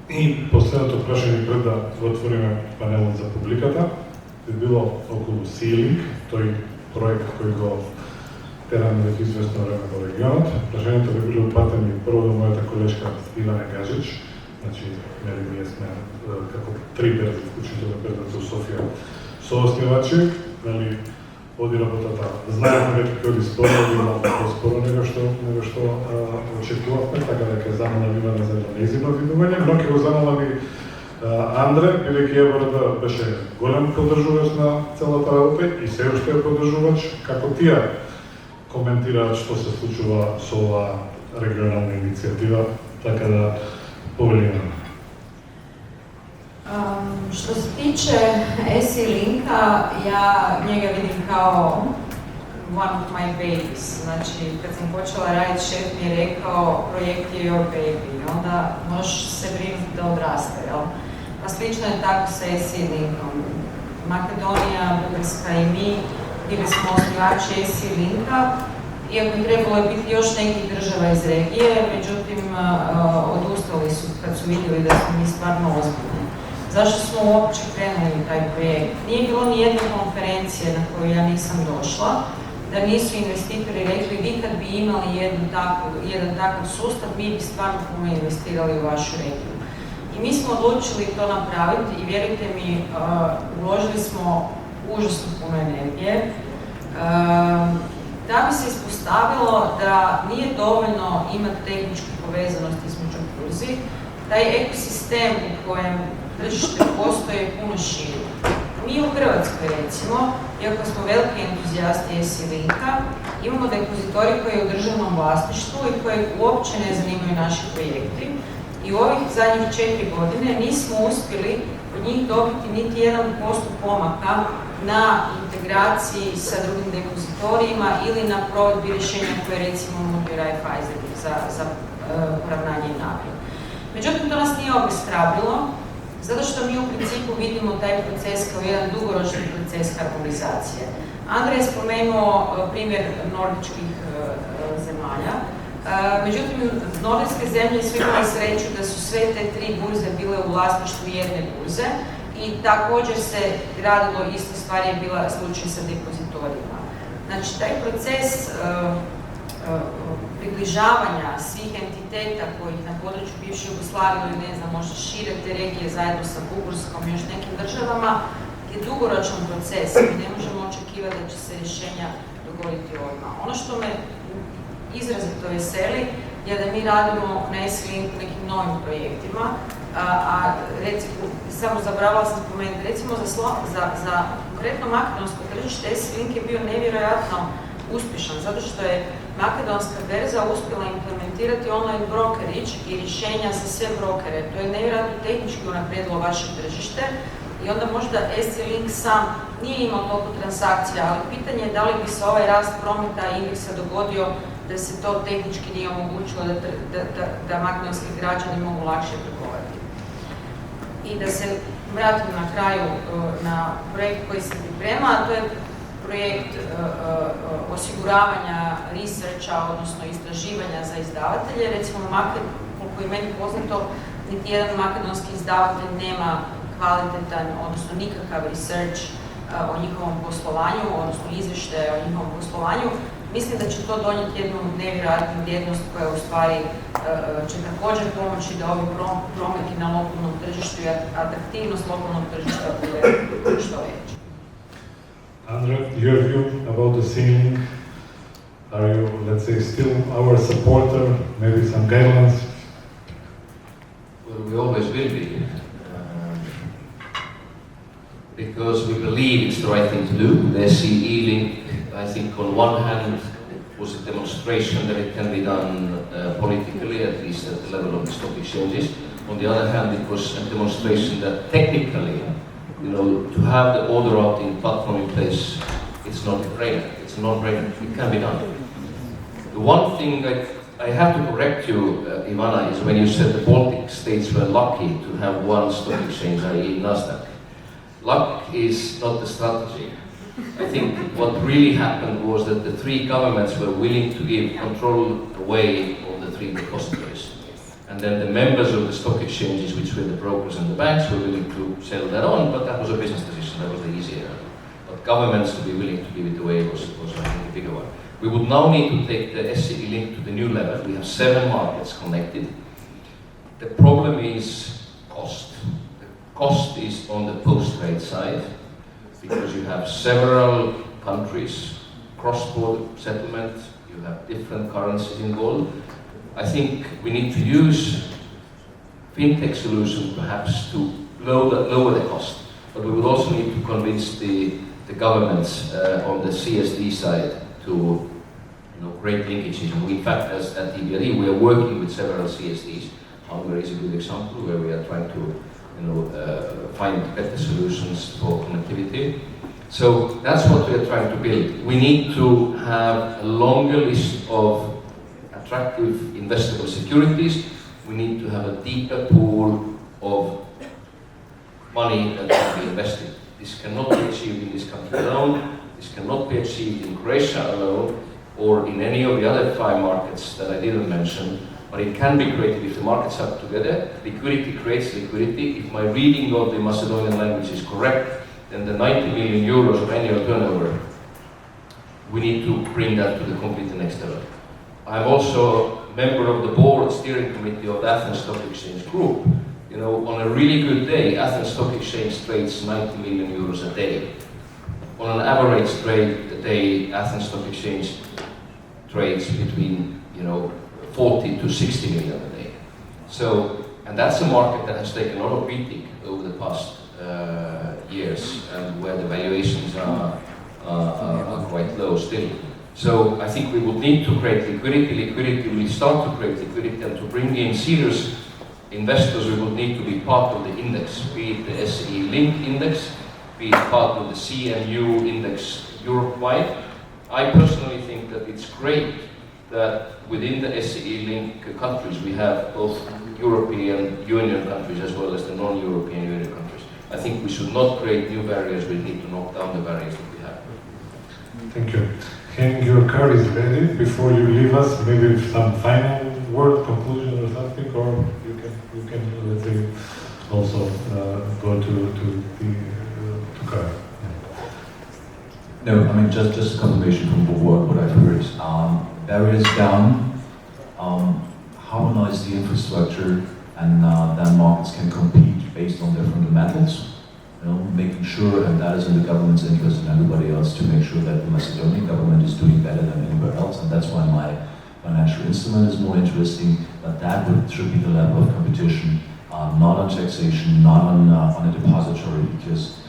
И последното прашање пред да отвориме панелот за публиката би било околу Sea-Link, тој проект кој го тераме веќе известно време во регионот. Прашањето би било упатени прво до мојата колешка Ивана Гажич, значи ние сме како три берзи, вклучително берзата у Софија, сооснивачи, нели, оди работата. Знаеме веќе кој споро, има по-споро него што очекувавме, така да ќе замолам Ивана за едно неизимно видување, но ќе го замолам и Андре, бидејќи Еврата беше голем поддржувач на целата работа и се уште е поддржувач, како тие коментираат што се случува со оваа регионална иницијатива, така да повелиме. Što se tiče Sea-Linka, ja njega vidim kao one of my babies. Znači, kad sam počela raditi, šef mi je rekao, projekt je your baby, onda možeš se brinuti da odraste, jel? Pa slično je tako sa Sea-Linkom. Makedonija, Bugarska i mi bili smo osnivači Sea-Linka, iako je trebalo biti još nekih država iz regije, međutim, odustali su kad su vidjeli da smo mi stvarno ozbiljni. Zašto smo uopće krenuli u taj projekt? Nije bilo ni jedne konferencije na koju ja nisam došla, da nisu investitori rekli vi kad bi imali jedan takav sustav, mi bi stvarno puno investirali u vašu regiju. I mi smo odlučili to napraviti i vjerujte mi, uložili smo užasno puno energije. Da bi se ispostavilo da nije dovoljno imati tehničku povezanost između burzi, taj ekosistem u kojem tržište postoje puno širi. Mi u Hrvatskoj, recimo, iako smo veliki entuzijasti Sea-Linka, imamo depozitorij koji je u državnom vlasništvu i kojeg uopće ne zanimaju naši projekti. I u ovih zadnjih 4 godine nismo uspjeli od njih dobiti niti 1% pomaka na integraciji sa drugim depozitorijima ili na provedbi rješenja koje recimo nudi Raiffeisen za poravnanje i nagradu. Međutim, to nas nije obeshrabrilo. Zato što mi u principu vidimo taj proces kao jedan dugoročni proces harmonizacije. Andrej je spomenuo primjer nordičkih zemalja. Međutim, nordijske zemlje su imale sreću da su sve te 3 burze bile u vlasništvu jedne burze i također se radilo isto stvari je bila slučaj sa depozitorima. Znači, taj proces približavanja svih entiteta kojih na području bivše Jugoslavije ili ne znam, možda šire te regije zajedno sa Bugarskom i još nekim državama je dugoročan proces i ne možemo očekivati da će se rješenja dogoditi odmah. Ono što me izrazito veseli je da mi radimo na S-Link nekim novim projektima, a recimo, samo zaboravila sam spomenuti, recimo za konkretno makedonsko tržište S-Link je bio nevjerojatno uspješan, zato što je makedonska berza uspjela implementirati online brokerage i rješenja za sve brokere. To je nevjerojatno tehnički unaprijedilo vaše tržište i onda možda S-Link sam nije imao toliko transakcija, ali pitanje je da li bi se ovaj rast prometa i indeksa dogodio da se to tehnički nije omogućilo da makedonski građani mogu lakše trgovati. I da se vratim na kraju na projekt koji se priprema, a to je projekt osiguravanja researcha, odnosno istraživanja za izdavatelje. Recimo, koliko je meni poznato, niti jedan makedonski izdavatelj nema kvalitetan, odnosno nikakav research o njihovom poslovanju, odnosno izvještaje o njihovom poslovanju. Mislim da će to donijeti jednu nevjerojatnu vrijednost koja u stvari će također pomoći da ovi prometi na lokalnom tržištu i atraktivnost lokalnog tržišta bude što veća. Andrej, your view about the ceiling? Are you, let's say, still our supporter? Maybe some guidelines? Well, we always will be. Because we believe it's the right thing to do. The SCE link, I think on one hand, was a demonstration that it can be done politically, at least at the level of the stock exchanges. On the other hand, it was a demonstration that technically, to have the order routing platform in place, it's not a brainer. It's a non-brainer. It can be done. The one thing I have to correct you, Ivana, is when you said the Baltic states were lucky to have one stock exchange, i.e. Nasdaq. Luck is not the strategy. I think what really happened was that the 3 governments were willing to give control away of the 3 depositories. And then the members of the stock exchanges, which were the brokers and the banks, were willing to sell that on, but that was a business decision, that was the easier. But governments to be willing to give it away was I think, a bigger one. We would now need to take the SCE link to the new level. We have 7 markets connected. The problem is cost. Cost is on the post-trade side, because you have several countries, cross-border settlement, you have different currencies involved. I think we need to use fintech solutions perhaps to lower the cost, but we will also need to convince the governments on the CSD side to create linkages. And in fact, at EBRD, we are working with several CSDs. Hungary is a good example where we are trying to find better solutions for connectivity. So that's what we are trying to build. We need to have a longer list of attractive investable securities. We need to have a deeper pool of money that can be invested. This cannot be achieved in this country alone. This cannot be achieved in Croatia alone or in any of the other 5 markets that I didn't mention. But it can be created if the markets are together. Liquidity creates liquidity. If my reading of the Macedonian language is correct, then the 90 million euros of annual turnover, we need to bring that to the completely next level. I'm also a member of the board steering committee of the Athens Stock Exchange Group. On a really good day, Athens Stock Exchange trades 90 million euros a day. On an average trade a day, Athens Stock Exchange trades between, 40 to 60 million a day. So, and that's a market that has taken a lot of beating over the past years, and where the valuations are quite low still. So I think we would need to create liquidity. Liquidity will start to create liquidity, and to bring in serious investors, we would need to be part of the index, be it the SCE Link index, be it part of the CMU index Europe-wide. I personally think that it's great that within the SCE link countries we have both European Union countries as well as the non-European Union countries. I think we should not create new barriers, we need to knock down the barriers that we have. Thank you. Henning, your car is ready. Before you leave us, maybe some final word, conclusion or something, or you can let's say, also go to car. No, I mean, just a confirmation from what I've heard. Barriers down, harmonize the infrastructure, and then markets can compete based on their fundamentals. You know, making sure, and that is in the government's interest and everybody else, to make sure that the Macedonian government is doing better than anywhere else, and that's why my financial instrument is more interesting. But that should be the level of competition, not on taxation, not on a depository, because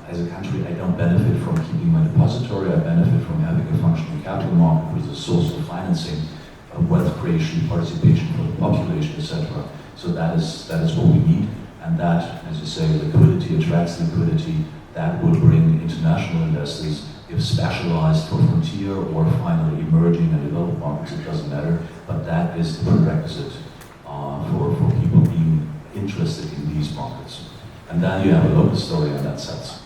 as a country, I don't benefit from keeping my depository. I benefit from having a functioning capital market with a source of financing, wealth creation, participation for the population, etc. So that is what we need, and that, as you say, liquidity attracts liquidity. That would bring international investors, if specialized for frontier or finally emerging and developed markets. It doesn't matter, but that is the prerequisite for people being interested in these markets. And then you have a local story in that sense.